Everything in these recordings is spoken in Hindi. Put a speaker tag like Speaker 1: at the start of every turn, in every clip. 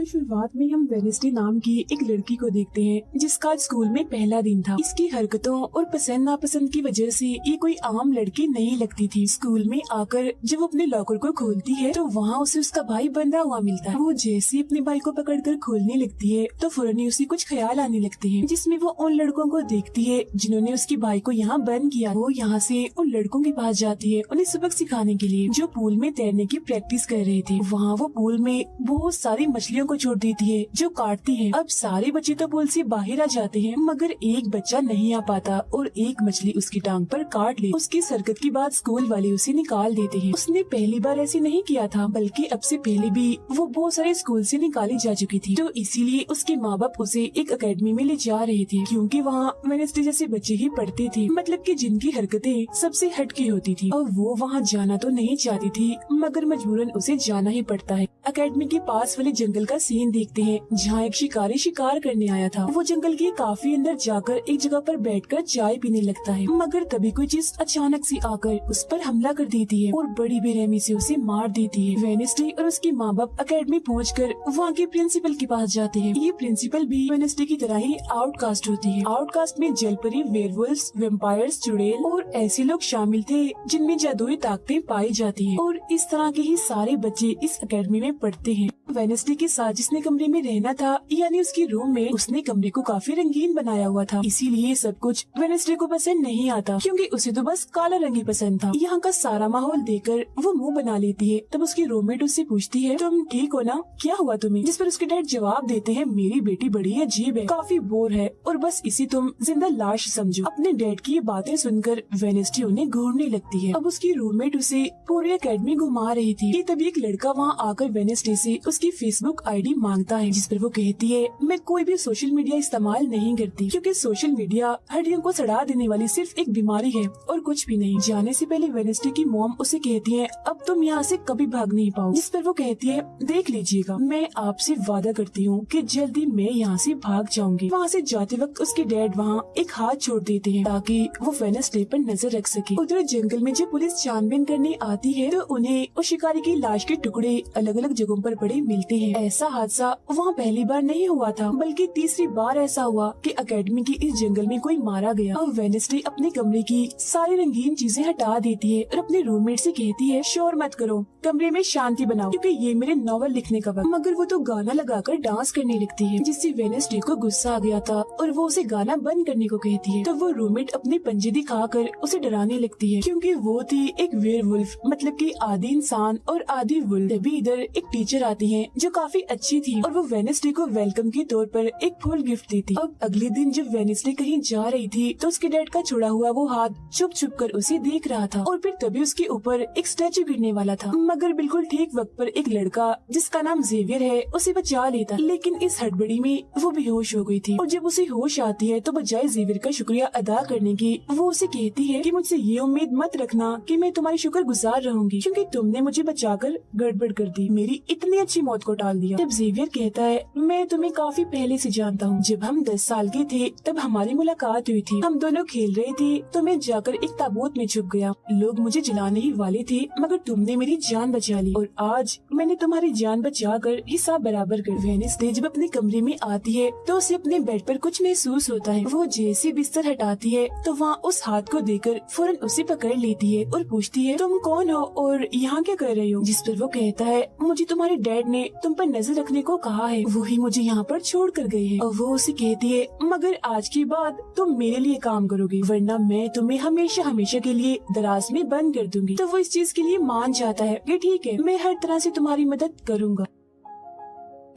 Speaker 1: शुरुआत में हम वेनेसडे नाम की एक लड़की को देखते हैं जिसका आज स्कूल में पहला दिन था। इसकी हरकतों और पसंद नापसंद की वजह से ये कोई आम लड़की नहीं लगती थी। स्कूल में आकर जब वो अपने लॉकर को खोलती है तो वहाँ उसे उसका भाई बंधा हुआ मिलता है। वो जैसे अपने भाई को पकड़कर खोलने लगती है तो फौरन ही उसे कुछ ख्याल आने लगते हैं, जिसमें वो उन लड़कों को देखती है जिन्होंने उसके भाई को यहाँ बंद किया। वो यहाँ से उन लड़कों के पास जाती है उन्हें सबक सिखाने के लिए, जो पूल में तैरने की प्रैक्टिस कर रहे थे। वहाँ वो पूल में बहुत सारी मछलियों को छोड़ देती है जो काटती है। अब सारे बच्चे तो पूल से बाहर आ जाते हैं मगर एक बच्चा नहीं आ पाता और एक मछली उसकी टांग पर काट ले। उसकी हरकत के बाद स्कूल वाले उसे निकाल देते हैं। उसने पहली बार ऐसे नहीं किया था, बल्कि अब से पहले भी वो बहुत सारे स्कूल से निकाली जा चुकी थी। तो इसीलिए उसके माँ बाप उसे एक अकेडमी में ले जा रहे थे, क्योंकि वहाँ वेडनेसडे जैसे बच्चे ही पढ़ते थे, मतलब कि जिनकी हरकतें सबसे हटके होती थी। और वो वहाँ जाना तो नहीं चाहती थी मगर मजबूरन उसे जाना ही पड़ता है। अकेडमी के पास वाले जंगल का सीन देखते हैं जहाँ एक शिकारी शिकार करने आया था। वो जंगल के काफी अंदर जाकर एक जगह पर बैठकर चाय पीने लगता है, मगर तभी कोई चीज अचानक से आकर उस पर हमला कर देती है और बड़ी बेरहमी से उसे मार देती है। वेडनेसडे और उसके माँ बाप अकेडमी पहुंचकर वहाँ के प्रिंसिपल के पास जाते हैं। ये प्रिंसिपल भी वेडनेसडे की तरह ही आउटकास्ट होती है। आउटकास्ट में जलपरी, वेयरवुल्व्स, वैम्पायर्स, चुड़ैल और ऐसे लोग शामिल थे जिनमें जादुई ताकतें पाई जाती है। और इस तरह के ही सारे बच्चे इस अकेडमी में पढ़ते हैं। वेडनेसडे के साथ जिसने कमरे में रहना था, यानी उसकी रूम में, उसने कमरे को काफी रंगीन बनाया हुआ था। इसीलिए सब कुछ वेडनेसडे को पसंद नहीं आता, क्योंकि उसे तो बस काला रंग ही पसंद था। यहाँ का सारा माहौल देखकर वो मुंह बना लेती है। तब उसकी रूममेट उससे पूछती है, तुम ठीक हो ना, क्या हुआ तुम्हें? जिस पर उसके डैड जवाब देते हैं, मेरी बेटी बड़ी अजीब है, काफी बोर है और बस इसी तुम जिंदा लाश समझो। अपने डैड की ये बातें सुनकर वेडनेसडे उन्हें घूरने लगती है। अब उसकी रूममेट उसे पूरी अकेडमी घुमा रही थी कि तभी एक लड़का वहाँ आकर वेडनेसडे से उसकी फेसबुक आईडी मांगता है, जिस पर वो कहती है, मैं कोई भी सोशल मीडिया इस्तेमाल नहीं करती, क्योंकि सोशल मीडिया हड्डियों को सड़ा देने वाली सिर्फ एक बीमारी है और कुछ भी नहीं। जाने से पहले वेडनेसडे की मॉम उसे कहती है, अब तुम यहाँ से कभी भाग नहीं पाओ। जिस पर वो कहती है, देख लीजिएगा, मैं आपसे वादा करती हूँ कि जल्दी मैं यहाँ से भाग जाऊंगी। वहाँ से जाते वक्त उसके डैड वहाँ एक हाथ छोड़ देते हैं ताकि वो वेडनेसडे पर नजर रख सके। उधर जंगल में जब पुलिस छानबीन करने आती है तो उन्हें उस शिकारी की लाश के टुकड़े अलग अलग जगहों पर पड़े मिलते हैं। ऐसा हादसा वहाँ पहली बार नहीं हुआ था, बल्कि तीसरी बार ऐसा हुआ कि अकेडमी के इस जंगल में कोई मारा गया। और वेडनेसडे अपने कमरे की सारी रंगीन चीजें हटा देती है और अपने रूममेट से कहती है, शोर मत करो, कमरे में शांति बनाओ, क्योंकि ये मेरे नॉवल लिखने का वक्त। मगर वो तो गाना लगाकर डांस करने लगती है, जिससे वेडनेसडे को गुस्सा आ गया था और वो उसे गाना बंद करने को कहती है। तो वो रूममेट अपने पंजे दिखाकर उसे डराने लगती है, क्योंकि वो थी एक वेयरवुल्फ, मतलब कि आधी इंसान और आधी वुल्फ। तभी इधर एक टीचर आती है जो काफी अच्छी थी और वो वेडनेसडे को वेलकम के तौर पर एक फूल गिफ्ट देती। अब अगले दिन जब वेडनेसडे कहीं जा रही थी तो उसके डैड का छुड़ा हुआ वो हाथ छुप छुप कर उसे देख रहा था और फिर तभी उसके ऊपर एक स्टैचू गिरने वाला था, मगर बिल्कुल ठीक वक्त पर एक लड़का जिसका नाम जेवियर है उसे बचा लेता। लेकिन इस हड़बड़ी में वो बेहोश हो गई थी और जब उसे होश आती है तो बजाय जेवियर का शुक्रिया अदा करने की वो उसे कहती है कि मुझसे ये उम्मीद मत रखना कि मैं तुम्हारी शुक्रगुजार रहूंगी, क्योंकि तुमने मुझे बचाकर गड़बड़ कर दी, मेरी इतनी अच्छी मौत को टाल दिया। तब जेवियर कहता है, मैं तुम्हें काफी पहले से जानता हूँ, जब हम 10 साल के थे तब हमारी मुलाकात हुई थी, हम दोनों खेल रहे थे तो मैं जाकर एक ताबूत में छुप गया, लोग मुझे जलाने ही वाले थे मगर तुमने मेरी जान बचा ली और आज मैंने तुम्हारी जान बचाकर हिसाब बराबर कर। वेडनेसडे जब अपने कमरे में आती है तो उसे अपने बेड पर कुछ महसूस होता है। वो जैसे बिस्तर हटाती है तो वहाँ उस हाथ को देखकर फौरन उसे पकड़ लेती है और पूछती है, तुम कौन हो और यहाँ क्या कर रही हो? जिस पर वो कहता है, मुझे तुम्हारे डैड ने तुम पर नजर रखने को कहा है, वो ही मुझे यहाँ पर छोड़ कर गए हैं। और वो उसे कहती है, मगर आज के बाद तुम मेरे लिए काम करोगे, वरना मैं तुम्हें हमेशा हमेशा के लिए दराज में बंद कर दूंगी। तो वो इस चीज के लिए मान जाता है कि ठीक है, मैं हर तरह से तुम्हारी मदद करूँगा।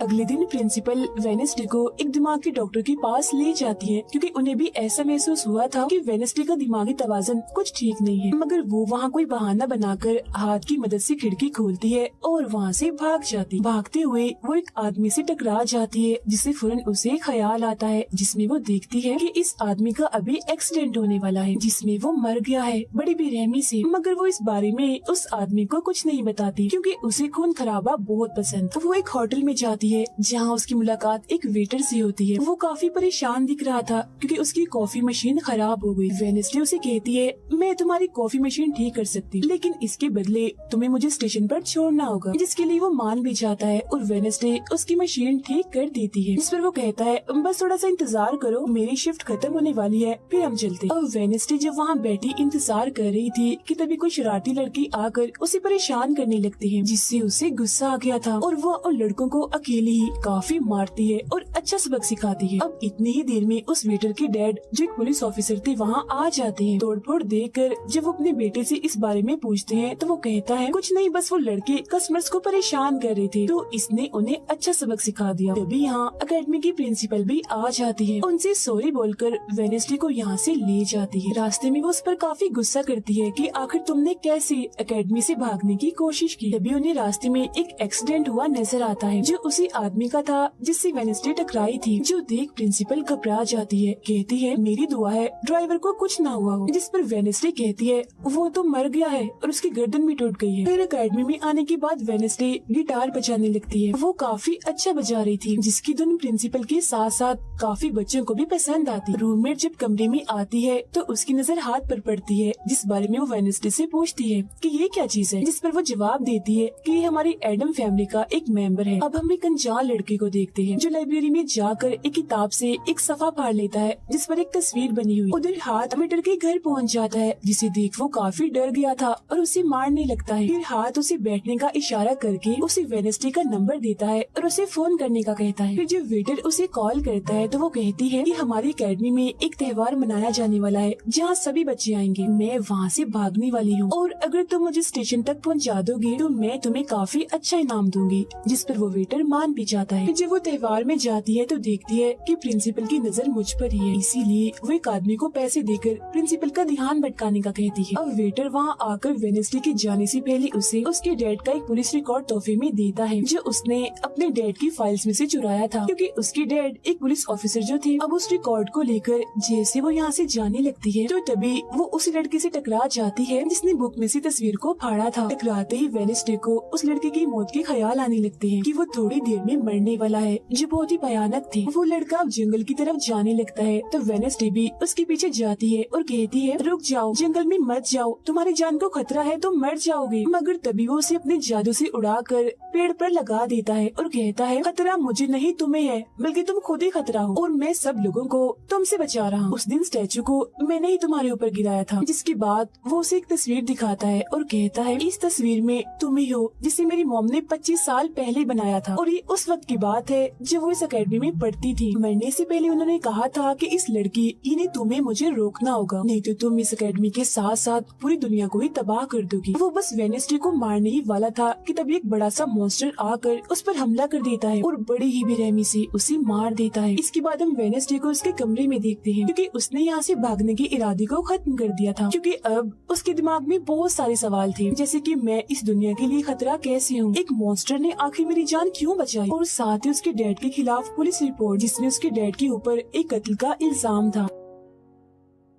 Speaker 1: अगले दिन प्रिंसिपल वेडनेसडे को एक दिमाग के डॉक्टर के पास ले जाती है, क्योंकि उन्हें भी ऐसा महसूस हुआ था कि वेडनेसडे का दिमागी तवाज़ुन कुछ ठीक नहीं है। मगर वो वहाँ कोई बहाना बनाकर हाथ की मदद से खिड़की खोलती है और वहाँ से भाग जाती। भागते हुए वो एक आदमी से टकरा जाती है, जिससे फौरन उसे ख्याल आता है, जिसमें वो देखती है कि इस आदमी का अभी एक्सीडेंट होने वाला है, जिसमें वो मर गया है बड़ी बेरहमी से। मगर वो इस बारे में उस आदमी को कुछ नहीं बताती, क्योंकि उसे खून खराबा बहुत पसंद। वो एक होटल में जाती जाती है जहाँ उसकी मुलाकात एक वेटर से होती है। वो काफी परेशान दिख रहा था क्योंकि उसकी कॉफी मशीन खराब हो गई। वेडनेसडे उसे कहती है, मैं तुम्हारी कॉफी मशीन ठीक कर सकती, लेकिन इसके बदले तुम्हें मुझे स्टेशन पर छोड़ना होगा, जिसके लिए वो मान भी जाता है और वेडनेसडे उसकी मशीन ठीक कर देती है। जिस पर वो कहता है, बस थोड़ा सा इंतजार करो, मेरी शिफ्ट खत्म होने वाली है, फिर हम चलते। और वेडनेसडे जब वहाँ बैठी इंतजार कर रही थी कि तभी कोई शरारती लड़की आकर उसे परेशान करने लगती है, जिससे उसे गुस्सा आ गया था और वो उन लड़कों को अकेले ही काफी मारती है और अच्छा सबक सिखाती है। अब इतनी ही देर में उस वेटर के डैड जो एक पुलिस ऑफिसर थे वहाँ आ जाते हैं। तोड़फोड़ देखकर जब वो अपने बेटे से इस बारे में पूछते हैं तो वो कहता है, कुछ नहीं, बस वो लड़के कस्टमर्स को परेशान कर रहे थे तो इसने उन्हें अच्छा सबक सिखा दिया। तभी यहाँ अकेडमी की प्रिंसिपल भी आ जाती है, उनसे सॉरी बोलकर वेडनेसडे को यहाँ से ले जाती है। रास्ते में वो उस पर काफी गुस्सा करती है कि आखिर तुमने कैसे अकेडमी से भागने की कोशिश की। तभी उन्हें रास्ते में एक एक्सीडेंट हुआ नजर आता है जो उसी आदमी का था जिससे वेडनेसडे टकराई थी, जो देख प्रिंसिपल घबरा जाती है। कहती है, मेरी दुआ है ड्राइवर को कुछ ना हुआ हो। जिस पर वेडनेसडे कहती है, वो तो मर गया है और उसकी गर्दन भी टूट गई है। फिर अकेडमी में आने के बाद वेडनेसडे गिटार बजाने लगती है। वो काफी अच्छा बजा रही थी, जिसकी धुन प्रिंसिपल के साथ साथ काफी बच्चों को भी पसंद आती। रूममेट जब कमरे में आती है तो उसकी नजर हाथ पर पड़ती है, जिस बारे में वो वेडनेसडे से पूछती है कि ये क्या चीज है, जिस पर वो जवाब देती है कि ये हमारी एडम फैमिली का एक मेंबर है। अब हम एक अनजान लड़के को देखते हैं जो लाइब्रेरी में जाकर एक किताब से एक सफा फाड़ लेता है जिस पर एक तस्वीर बनी हुई। उधर हाथ वेटर के घर पहुंच जाता है, जिसे देख वो काफी डर गया था और उसे मारने लगता है। फिर हाथ उसे बैठने का इशारा करके उसे वेडनेसडे का नंबर देता है और उसे फोन करने का कहता है। फिर जब वेटर उसे कॉल करता है तो वो कहती है कि हमारी अकेडमी में एक त्योहार मनाया जाने वाला है जहाँ सभी बच्चे आएंगे। मैं वहाँ से भागने वाली हूँ और अगर तुम मुझे स्टेशन तक पहुँचा दोगे तो मैं तुम्हें काफी अच्छा इनाम दूंगी। जिस पर वो वेटर मान भी जाता है। जब वो त्योहार में जाती है तो देखती है कि प्रिंसिपल की नजर मुझ पर ही है, इसीलिए वो एक आदमी को पैसे देकर प्रिंसिपल का ध्यान भटकाने का कहती है। अब वेटर वहाँ आकर वेडनेसडे के जाने से पहले उसे उसके डैड का एक पुलिस रिकॉर्ड तोहफे में देता है जो उसने अपने डैड की फाइल्स में से चुराया था, क्योंकि उसके डैड एक पुलिस ऑफिसर जो थे। अब उस रिकॉर्ड को लेकर जैसे वो यहाँ से जाने लगती है तो तभी वो उस लड़के से टकरा जाती है जिसने बुक में से तस्वीर को फाड़ा था। टकराते ही वेडनेसडे को उस लड़के की मौत के ख्याल आने लगते हैं कि वो थोड़ी देर में मरने वाला है, जो बहुत ही भयानक थी। वो लड़का अब जंगल की तरफ जाने लगता है तो वेडनेसडे भी उसके पीछे जाती है और कहती है, रुक जाओ, जंगल में मत जाओ, तुम्हारी जान को खतरा है, तुम मर जाओगे। मगर तभी वो उसे अपने जादू से उड़ाकर पेड़ पर लगा देता है और कहता है, खतरा मुझे नहीं तुम्हें है, बल्कि तुम खुद ही खतरा हो और मैं सब लोगों को तुमसे बचा रहा हूँ। उस दिन स्टैचू को मैंने ही तुम्हारे ऊपर गिराया था। जिसके बाद वो उसे एक तस्वीर दिखाता है और कहता है, इस तस्वीर में तुम ही हो जिसे मेरी मॉम ने 25 साल पहले बनाया था और ये उस वक्त की बात है जब वो इस अकेडमी में पढ़ती थी। मरने से पहले उन्होंने कहा था कि इस लड़की इन्हें तुम्हें मुझे रोकना होगा, नहीं तो तुम इस अकेडमी के साथ साथ पूरी दुनिया को ही तबाह कर दोगी। वो बस वेडनेसडे को मारने ही वाला था कि तभी एक बड़ा सा मॉन्स्टर आकर उस पर हमला कर देता है और बड़ी ही बेरहमी से उसे मार देता है। इसके बाद हम वेडनेसडे को उसके कमरे में देखते हैं, क्योंकि उसने यहाँ से भागने के इरादे को खत्म कर दिया था, क्योंकि अब उसके दिमाग में बहुत सारे सवाल थे, जैसे कि मैं इस दुनिया के लिए खतरा कैसे हूँ, एक मॉन्स्टर ने आखिर मेरी जान क्यों बचाई, और साथ ही उसके डैड के खिलाफ पुलिस रिपोर्ट जिसमें उसके डैड के ऊपर एक कत्ल का इल्जाम था।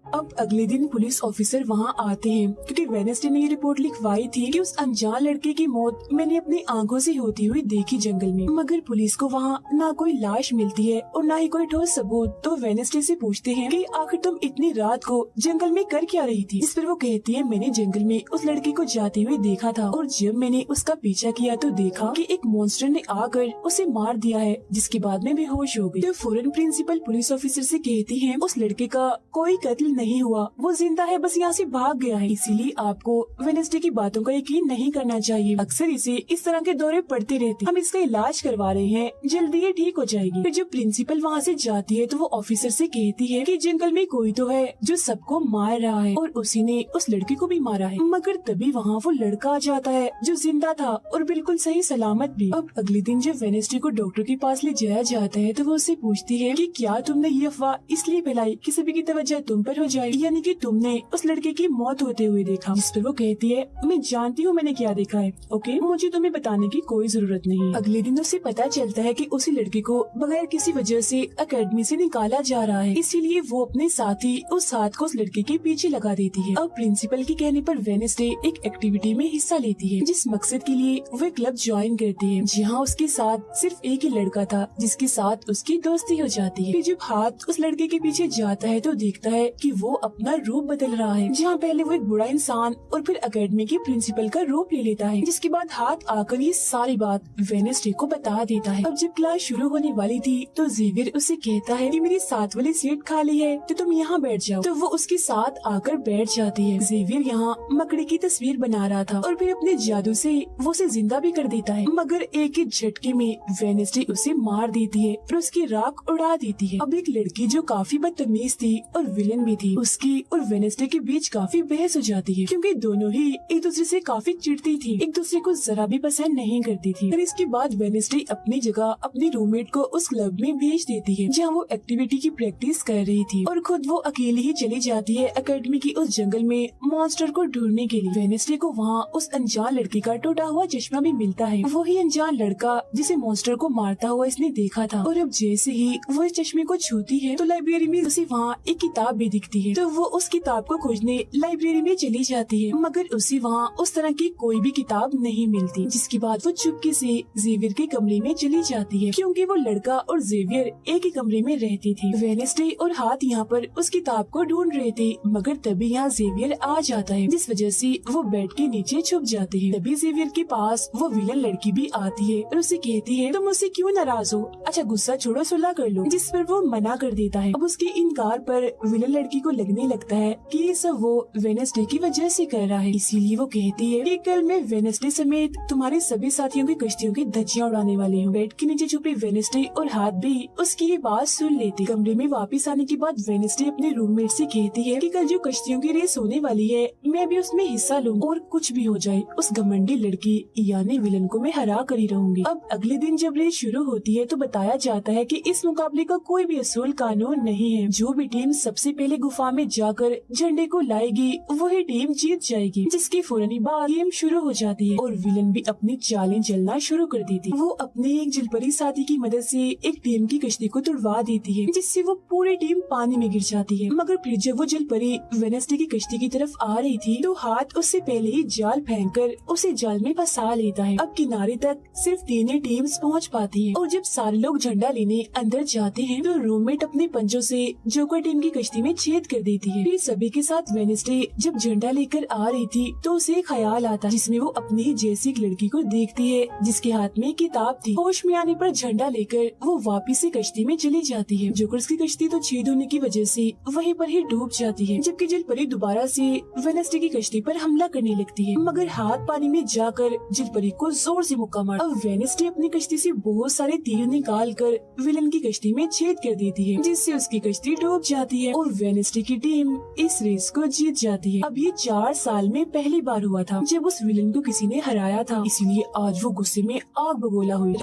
Speaker 1: अब अगले दिन पुलिस ऑफिसर वहाँ आते हैं, क्योंकि वेडनेसडे ने ये रिपोर्ट लिखवाई थी कि उस अनजान लड़के की मौत मैंने अपनी आंखों से होती हुई देखी जंगल में। मगर पुलिस को वहाँ ना कोई लाश मिलती है और ना ही कोई ठोस सबूत। तो वेडनेसडे से पूछते हैं कि आखिर तुम इतनी रात को जंगल में कर क्या रही थी। इस पर वो कहती है, मैंने जंगल में उस लड़की को जाते हुए देखा था और जब मैंने उसका पीछा किया तो देखा कि एक मॉन्स्टर ने आकर उसे मार दिया है, जिसके बाद में बेहोश हो गई। तो फौरन प्रिंसिपल पुलिस ऑफिसर से कहती है, उस लड़के का कोई कत्ल नहीं हुआ, वो जिंदा है, बस यहाँ से भाग गया है, इसीलिए आपको वेडनेसडे की बातों का यकीन नहीं करना चाहिए। अक्सर इसे इस तरह के दौरे पड़ते रहते, हम इसका इलाज करवा रहे हैं, जल्दी ये ठीक हो जाएगी। फिर जब प्रिंसिपल वहाँ से जाती है तो वो ऑफिसर से कहती है कि जंगल में कोई तो है जो सबको मार रहा है और उसी ने उस लड़की को भी मारा है। मगर तभी वहाँ वो लड़का आ जाता है जो जिंदा था और बिल्कुल सही सलामत भी। अब अगले दिन जब वेडनेसडे को डॉक्टर के पास ले जाया जाता है तो वो उससे पूछती है कि क्या तुमने ये अफवाह इसलिए फैलाई कि सभी की तवज्जो तुम पर हो जाए, यानी कि तुमने उस लड़के की मौत होते हुए देखा। जिस पर वो कहती है, मैं जानती हूँ मैंने क्या देखा है, ओके, मुझे तुम्हें बताने की कोई जरूरत नहीं। अगले दिन उसे पता चलता है कि उसी लड़के को बगैर किसी वजह से एकेडमी से निकाला जा रहा है, इसीलिए वो अपने साथी उस हाथ को उस लड़के के पीछे लगा देती है। अब प्रिंसिपल के कहने पर वेडनेसडे एक एक्टिविटी में हिस्सा लेती है, जिस मकसद के लिए वो क्लब ज्वाइन करती है, जहाँ उसके साथ सिर्फ एक ही लड़का था जिसके साथ उसकी दोस्ती हो जाती है। फिर जब हाथ उस लड़के के पीछे जाता है तो देखता है कि वो अपना रूप बदल रहा है, जहाँ पहले वो एक बुरा इंसान और फिर एकेडमी के प्रिंसिपल का रूप ले लेता है। जिसके बाद हाथ आकर ये सारी बात वेडनेसडे को बता देता है। अब जब क्लास शुरू होने वाली थी तो जेवियर उसे कहता है कि मेरी साथ वाली सीट खाली है तो तुम यहाँ बैठ जाओ, तो वो उसके साथ आकर बैठ जाती है। जेवियर यहाँ मकड़ी की तस्वीर बना रहा था और फिर अपने जादू से वो उसे जिंदा भी कर देता है, मगर एक ही झटके में वेडनेसडे उसे मार देती है और उसकी राख उड़ा देती है। अब एक लड़की जो काफी बदतमीज थी और विलन भी थी, उसकी और वेडनेसडे के बीच काफी बहस हो जाती है, क्योंकि दोनों ही एक दूसरे से काफी चिढ़ती थी, एक दूसरे को जरा भी पसंद नहीं करती थी। फिर इसके बाद वेडनेसडे अपनी जगह अपनी रूममेट को उस क्लब में भेज देती है जहाँ वो एक्टिविटी की प्रैक्टिस कर रही थी, और खुद वो अकेली ही चली जाती है एकेडमी की उस जंगल में मॉन्स्टर को ढूंढने के लिए। वेडनेसडे को वहाँ उस अनजान लड़की का टूटा हुआ चश्मा भी मिलता है, वही अनजान लड़का जिसे मॉन्स्टर को मारता हुआ इसने देखा था। और अब जैसे ही वो इस चश्मे को छूती है तो लाइब्रेरी में उसे वहाँ एक किताब भी दिखती है, तो वो उस किताब को खोजने लाइब्रेरी में चली जाती है, मगर उसे वहाँ उस तरह की कोई भी किताब नहीं मिलती। जिसके बाद वो चुपके से जेवियर के कमरे में चली जाती है, क्योंकि वो लड़का और जेवियर एक ही कमरे में रहती थी। वेडनेसडे और हाथ यहाँ पर उस किताब को ढूंढ रहे थे, मगर तभी यहाँ जेवियर आ जाता है, जिस वजह से वो बेड के नीचे छुप जाते हैं। तभी जेवियर के पास वो विलन लड़की भी आती है और उसे कहती है, तुम मुझसे क्यों नाराज हो, अच्छा गुस्सा छोड़ो, सुलह कर लो। जिस पर वो मना कर देता है। अब उसके इनकार पर विलन लड़की को लगने लगता है कि ये सब वो वेडनेसडे की वजह से कर रहा है, इसीलिए वो कहती है कि कल मैं वेडनेसडे समेत तुम्हारे सभी साथियों की कश्तियों की धज्जियां उड़ाने वाली हूँ। बेड के नीचे छुपे वेडनेसडे और हाथ भी उसकी ये बात सुन लेती। कमरे में वापस आने के बाद वेडनेसडे अपने रूममेट से कहती है कि कल जो कश्तियों की रेस होने वाली है मैं भी उसमें हिस्सा लूँ, और कुछ भी हो जाए उस घमंडी लड़की यानी विलन को मैं हरा कर ही रहूंगी। अब अगले दिन जब रेस शुरू होती है तो बताया जाता है कि इस मुकाबले का कोई भी असूल कानून नहीं है, जो भी टीम सबसे पहले गुफा में जाकर झंडे को लाएगी वही टीम जीत जाएगी। जिसके फौरन बाद गेम शुरू हो जाती है और विलन भी अपनी चालें चलना शुरू कर देती। वो अपने एक जलपरी साथी की मदद से एक टीम की कश्ती को तुड़वा देती है, जिससे वो पूरी टीम पानी में गिर जाती है। मगर फिर जब वो जलपरी वेडनेसडे की कश्ती की तरफ आ रही थी तो हाथ उससे पहले ही जाल फेंककर उसे जाल में फंसा लेता है। अब किनारे तक सिर्फ 3 ही टीम्स पहुंच पाती हैं, और जब सारे लोग झंडा लेने अंदर जाते हैं तो रूममेट अपने पंजों से जोकर टीम की कश्ती में छेद कर देती है। फिर सभी के साथ वेडनेसडे जब झंडा लेकर आ रही थी तो उसे एक ख्याल आता है, जिसमें वो अपनी ही जैसी एक लड़की को देखती है जिसके हाथ में किताब थी। होश में आने पर झंडा लेकर वो वापिस से कश्ती में चली जाती है। जोकर्स की कश्ती तो छेद होने की वजह से वहीं पर ही डूब जाती है, जबकि जलपरी दोबारा से वेडनेसडे की कश्ती पर हमला करने लगती है, मगर हाथ पानी में जाकर जलपरी को जोर से मुक्का मार। अब वेडनेसडे अपनी कश्ती से बहुत सारे तीर निकाल कर विलन की कश्ती में छेद कर देती है, जिससे उसकी कश्ती डूब जाती है और वेडनेसडे की टीम इस रेस को जीत जाती है। अब ये 4 साल में पहली बार हुआ था जब उस विलन को किसी ने हराया था, इसीलिए आज वो गुस्से में आग बगोला हुई।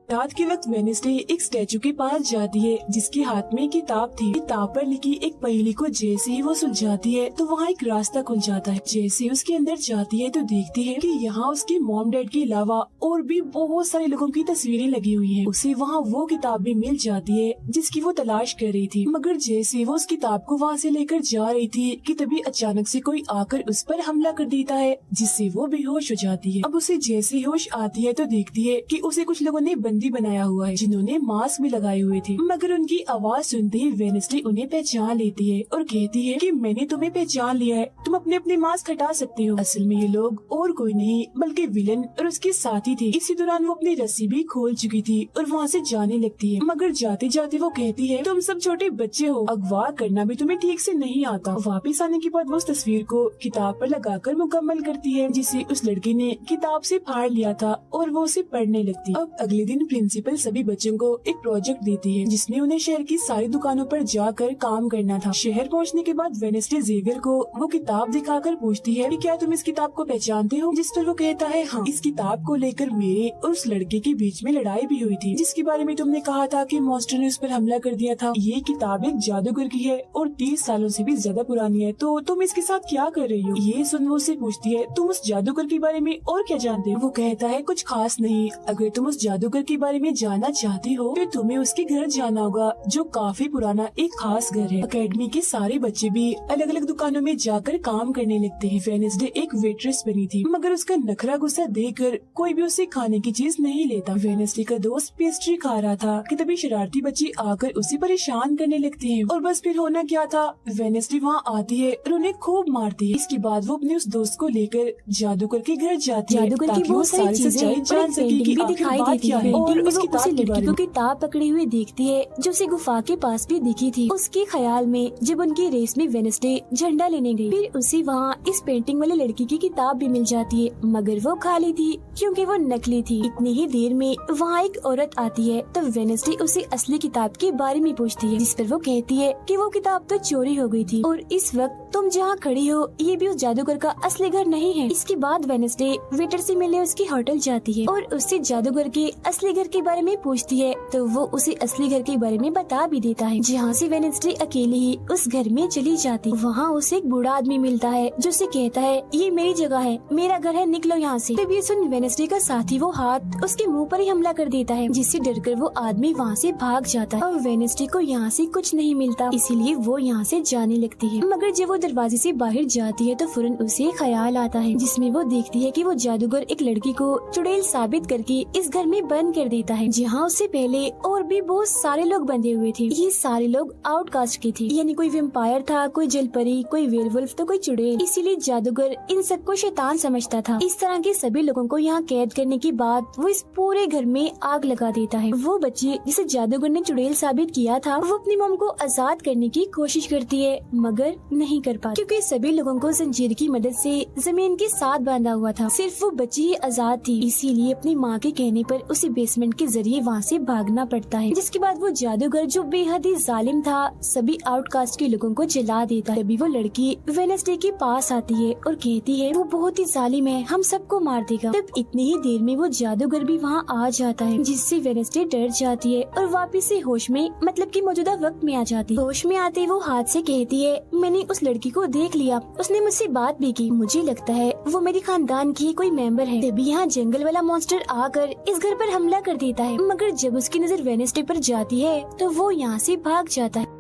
Speaker 1: रात के वक्त वेडनेसडे एक स्टैचू के पास जाती है जिसके हाथ में किताब थी। किताब पर लिखी एक पहेली को जैसे ही वो सुलझाती है तो वहाँ एक रास्ता खुल जाता है। जैसे उसके अंदर जाती है तो देखती है कि यहाँ उसके मॉम डैड के अलावा और भी बहुत सारे लोगों की तस्वीरें लगी हुई हैं। उसे वहाँ वो किताब भी मिल जाती है जिसकी वो तलाश कर रही थी, मगर जैसे वो उस किताब को वहाँ से लेकर जा रही थी कि तभी अचानक से कोई आकर उस पर हमला कर देता है, जिससे वो बेहोश हो जाती है। अब उसे जैसे होश आती है तो देखती है कि उसे कुछ लोगों ने बंदी बनाया हुआ है, जिन्होंने मास्क भी लगाए हुए थे, मगर उनकी आवाज सुनते ही वेडनेसडे उन्हें पहचान लेती है और कहती है कि मैंने तुम्हें पहचान लिया है, तुम अपने अपने मास्क हटा सकते हो। असल में ये लोग और कोई नहीं बल्कि विलन और उसके साथी थे। इसी दौरान वो अपनी रस्सी भी खोल चुकी थी और वहाँ से जाने लगती है, मगर जाते जाते वो कहती है तुम सब छोटे बच्चे हो, अगवा करना भी तुम्हें ठीक से नहीं आता। वापिस आने के बाद वो उस तस्वीर को किताब पर लगाकर मुकम्मल करती है जिसे उस लड़की ने किताब से फाड़ लिया था और वो उसे पढ़ने लगती। अब अगले दिन प्रिंसिपल सभी बच्चों को एक प्रोजेक्ट देती है जिसमें उन्हें शहर की सारी दुकानों पर जाकर काम करना था। शहर पहुंचने के बाद वेडनेसडे जेवियर को वो किताब दिखाकर पूछती है कि क्या तुम इस किताब को पहचानते हो, जिस पर वो कहता है हाँ, इस किताब को लेकर मेरे और उस लड़के के बीच में लड़ाई भी हुई थी जिसके बारे में तुमने कहा था कि मॉन्स्टर ने उस पर हमला कर दिया था। ये किताब एक जादूगर की है और 30 सालों से भी ज्यादा पुरानी है, तो तुम इसके साथ क्या कर रही हो। ये सुन वो उससे पूछती है तुम उस जादूगर के बारे में और क्या जानते हो। वो कहता है कुछ खास नहीं, अगर तुम उस जादूगर के बारे में जानना चाहती हो तो तुम्हें उसके घर जाना होगा जो काफी पुराना एक खास घर है। अकेडमी के सारे बच्चे भी अलग अलग दुकानों में जाकर काम करने लगते हैं। वेडनेसडे एक वेट्रेस बनी थी मगर उसका नखरा गुस्सा देखकर कोई भी उसे खाने की चीज नहीं लेता। वेडनेसडे का दोस्त पेस्ट्री खा रहा था कि तभी शरारती बच्चे आकर उसे परेशान करने लगते हैं और बस फिर होना क्या था, वेडनेसडे वहाँ आती है और उन्हें खूब मारती है। इसके बाद वो अपने उस दोस्त को लेकर जादूगर के घर जाती है ताकि वो सारी सच्चाई जान सके कि आखिर बात क्या है। और उस
Speaker 2: लड़की को किताब पकड़ी हुई देखती है जो उसे गुफा के पास भी दिखी थी। उसके ख्याल में जब उनकी रेस में वेडनेसडे झंडा लेने गई, फिर उसे वहाँ इस पेंटिंग वाली लड़की की किताब भी मिल जाती है मगर वो खाली थी क्योंकि वो नकली थी। इतनी ही देर में वहाँ एक औरत आती है तो वेडनेसडे उसे असली किताब के बारे में पूछती है जिस पर वो कहती है कि वो किताब तो चोरी हो गई थी और इस वक्त तुम जहाँ खड़ी हो ये भी उस जादूगर का असली घर नहीं है। इसके बाद वेडनेसडे वेटर से मिलने उसकी होटल जाती है और उससे जादूगर के असली घर के बारे में पूछती है तो वो उसे असली घर के बारे में बता भी देता है, जहाँ से वेडनेसडे अकेले ही उस घर में चली जाती। वहाँ उसे एक बूढ़ा आदमी मिलता है जो उसे कहता है ये मेरी जगह है, मेरा घर है, निकलो यहाँ से। तब ये सुन वेडनेसडे का साथी वो हाथ उसके मुंह पर ही हमला कर देता है जिससे डरकर वो आदमी वहाँ से भाग जाता है और वेडनेसडे को यहाँ से कुछ नहीं मिलता, इसीलिए वो यहाँ से जाने लगती है। मगर जब वो दरवाजे से बाहर जाती है तो फौरन उसे ख्याल आता है जिसमें वो देखती है कि वो जादूगर एक लड़की को चुड़ैल साबित करके इस घर में बंद कर देता है जहाँ उससे पहले और भी बहुत सारे लोग बंधे हुए थे। ये सारे लोग आउटकास्ट के थे, यानी कोई वेम्पायर था, कोई जलपरी, कोई वेयरवुल्फ तो कोई चुड़ैल। इसीलिए जादूगर इन सबको शैतान समझता था। इस तरह के सभी लोगों को यहाँ कैद करने के बाद वो इस पूरे घर में आग लगा देता है। वो बच्ची जिसे जादूगर ने चुड़ैल साबित किया था वो अपनी मॉम को आजाद करने की कोशिश करती है मगर नहीं कर पाती क्योंकि सभी लोगों को जंजीर की मदद से जमीन के साथ बांधा हुआ था। सिर्फ वो बच्ची ही आजाद थी, इसीलिए अपनी माँ के कहने पर उसे बेसमेंट के जरिए वहाँ से भागना पड़ता है। जिसके बाद वो जादूगर जो बेहद ही जालिम था सभी आउटकास्ट के लोगों को जला देता है। तभी वो लड़की वेडनेसडे के पास आती है और कहती है वो बहुत ही जालिम है, हम सबको मार देगा। तब इतनी ही देर में वो जादूगर भी वहाँ आ जाता है जिससे वेडनेसडे डर जाती है और वापिस से होश में मतलब कि मौजूदा वक्त में आ जाती है। होश में आते वो हाथ से कहती है मैंने उस लड़की को देख लिया, उसने मुझसे बात भी की, मुझे लगता है वो मेरे खानदान की कोई मेंबर है। तभी यहाँ जंगल वाला मॉन्स्टर आकर इस घर पर हमला कर देता है मगर जब उसकी नजर वेडनेसडे पर जाती है तो वो यहाँ से भाग जाता है।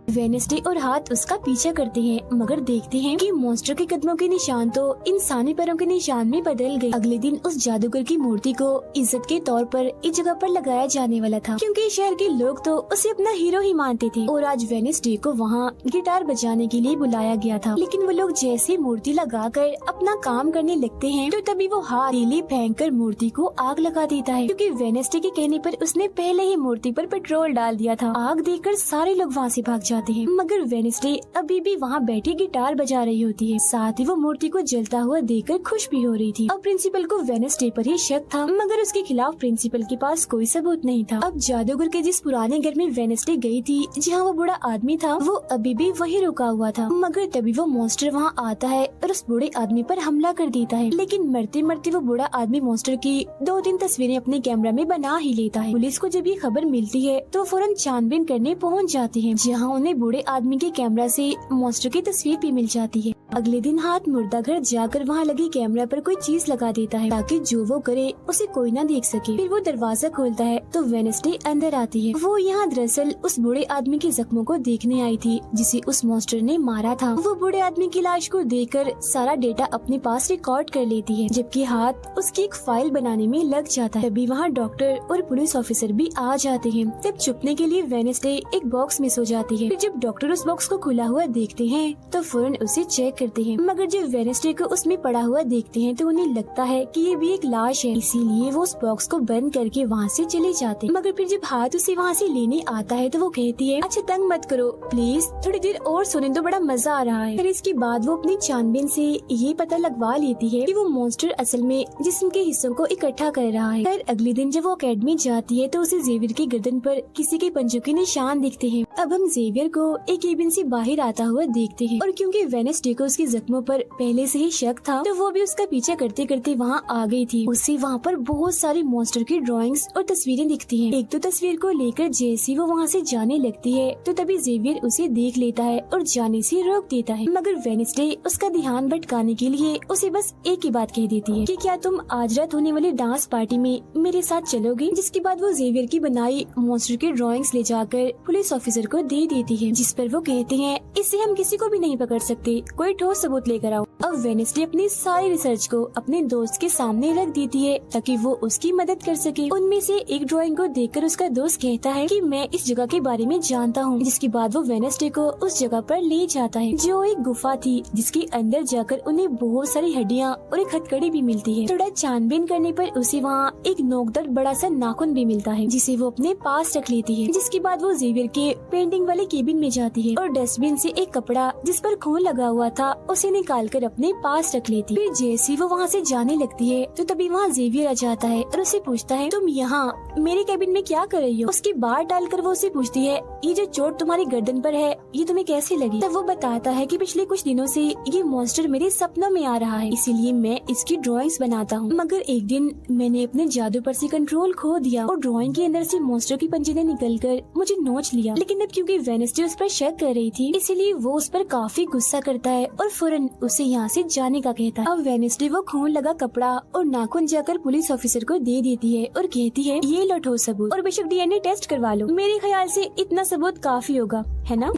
Speaker 2: वेडनेसडे और हाथ उसका पीछा करते हैं मगर देखते हैं कि मॉन्स्टर के कदमों के निशान तो इंसानी पैरों के निशान में बदल गए। अगले दिन उस जादूगर की मूर्ति को इज्जत के तौर पर इस जगह पर लगाया जाने वाला था क्योंकि शहर के लोग तो उसे अपना हीरो ही मानते थे और आज वेडनेसडे को वहाँ गिटार बजाने के लिए बुलाया गया था। लेकिन वो लोग जैसे मूर्ति लगाकर अपना काम करने लगते हैं तो तभी वो हाथ तीली फेंक कर मूर्ति को आग लगा देता है क्योंकि वेडनेसडे के कहने पर उसने पहले ही मूर्ति पर पेट्रोल डाल दिया था। आग देखकर सारे लोग वहाँ से भाग जाते हैं मगर वेडनेसडे अभी भी वहाँ बैठी गिटार बजा रही होती है। साथ ही वो मूर्ति को जलता हुआ देखकर खुश भी हो रही थी। अब प्रिंसिपल को वेडनेसडे पर ही शक था मगर उसके खिलाफ प्रिंसिपल के पास कोई सबूत नहीं था। अब जादूगर के जिस पुराने घर में वेडनेसडे गई थी जहाँ वो बूढ़ा आदमी था वो अभी भी वही रुका हुआ था मगर तभी वो मॉन्स्टर वहाँ आता है और उस बूढ़े आदमी पर हमला कर देता है। लेकिन मरते मरते वो बूढ़ा आदमी मॉन्स्टर की 2-3 तस्वीरें अपने कैमरा में बना ही लेता है। पुलिस को जब ये खबर मिलती है तो फौरन छानबीन करने पहुँच जाते हैं जहाँ उन्हें बूढ़े आदमी के कैमरा से मॉन्स्टर की तस्वीर भी मिल जाती है। अगले दिन हाथ मुर्दा घर जाकर वहाँ लगे कैमरा पर कोई चीज लगा देता है ताकि जो वो करे उसे कोई ना देख सके। फिर वो दरवाजा खोलता है तो वेडनेसडे अंदर आती है। वो यहाँ दरअसल उस बूढ़े आदमी के जख्मों को देखने आई थी जिसे उस मॉन्स्टर ने मारा था। वो बूढ़े आदमी की लाश को देखकर सारा डेटा अपने पास रिकॉर्ड कर लेती है जबकि हाथ उसकी एक फाइल बनाने में लग जाता है। तभी वहाँ डॉक्टर और पुलिस ऑफिसर भी आ जाते हैं। तब छुपने के लिए वेडनेसडे एक बॉक्स में सो जाती है। फिर जब डॉक्टर उस बॉक्स को खुला हुआ देखते हैं तो फौरन उसे चेक करते हैं, मगर जब वेडनेसडे को उसमें पड़ा हुआ देखते हैं तो उन्हें लगता है कि ये भी एक लाश है, इसीलिए वो उस बॉक्स को बंद करके वहाँ से चले जाते हैं। मगर फिर जब हाथ उसे वहाँ से लेने आता है तो वो कहती है, अच्छा तंग मत करो प्लीज, थोड़ी देर और सोने दो, बड़ा मजा आ रहा है। फिर इसके बाद वो अपनी छानबीन से ये पता लगवा लेती है कि वो मॉन्स्टर असल में जिस्म के हिस्सों को इकट्ठा कर रहा है। फिर अगले दिन जब वो अकेडमी जाती है तो उसे जेवियर की गर्दन पर किसी के पंजों के निशान दिखते हैं। अब हम जेवियर को एक केबिन से बाहर आता हुआ देखते हैं और क्योंकि वेडनेसडे को उसके जख्मों पर पहले से ही शक था तो वो भी उसका पीछा करते करते वहाँ आ गई थी। उसे वहाँ पर बहुत सारी मॉन्स्टर की ड्राइंग्स और तस्वीरें दिखती हैं। एक तो तस्वीर को लेकर जैसी वो वहाँ से जाने लगती है तो तभी जेवियर उसे देख लेता है और जाने से रोक देता है, मगर वेडनेसडे उसका ध्यान भटकाने के लिए उसे बस एक ही बात कह देती है कि क्या तुम आज रात होने वाली डांस पार्टी में मेरे साथ चलोगे। जिसके बाद वो जेवियर की बनाई मॉन्स्टर की ड्राइंग्स ले जाकर पुलिस ऑफिसर को दे देती है, जिस पर वो कहते हैं इससे हम किसी को भी नहीं पकड़ सकते, कोई ठोस सबूत लेकर आओ। अब वेडनेसडे अपनी सारी रिसर्च को अपने दोस्त के सामने रख देती है ताकि वो उसकी मदद कर सके। उनमें से एक ड्राइंग को देखकर उसका दोस्त कहता है कि मैं इस जगह के बारे में जानता हूँ। जिसके बाद वो वेडनेसडे को उस जगह पर ले जाता है जो एक गुफा थी, जिसके अंदर जाकर उन्हें बहुत सारी हड्डियाँ और एक हथकड़ी भी मिलती है। थोड़ा छानबीन करने पर उसे वहाँ एक नोकदार बड़ा सा नाखून भी मिलता है, जिसे वो अपने पास रख लेती है। जिसके बाद वो जेवियर के पेंटिंग वाले केबिन में जाती है और डस्टबिन से एक कपड़ा जिस पर खून लगा हुआ था उसे निकाल कर अपने पास रख लेती है। फिर जैसी वो वहाँ से जाने लगती है तो तभी वहाँ जेवियर आ जाता है और उसे पूछता है, तुम यहाँ मेरे केबिन में क्या कर रही हो। उसकी बात डालकर वो उसे पूछती है, ये जो चोट तुम्हारी गर्दन पर है ये तुम्हें कैसे लगी। तब वो बताता है कि पिछले कुछ दिनों से ये मॉन्स्टर मेरे सपनों में आ रहा है, इसीलिए मैं इसकी ड्राइंग्स बनाता हूँ। मगर एक दिन मैंने अपने जादू पर से कंट्रोल खो दिया और ड्राइंग के अंदर से मॉन्स्टर की पंजे ने निकल कर मुझे नोच लिया। लेकिन अब क्योंकि वेडनेसडे उस पर शक कर रही थी इसीलिए वो उस पर काफी गुस्सा करता है और फौरन उसे यहाँ से जाने का कहता है। अब वेडनेसडे वो खून लगा कपड़ा और नाखून जाकर पुलिस ऑफिसर को दे देती है और कहती है, ये लो ठोस सबूत और बेशक डीएनए टेस्ट करवा लो, मेरे ख्याल से इतना सबूत काफी होगा, है ना।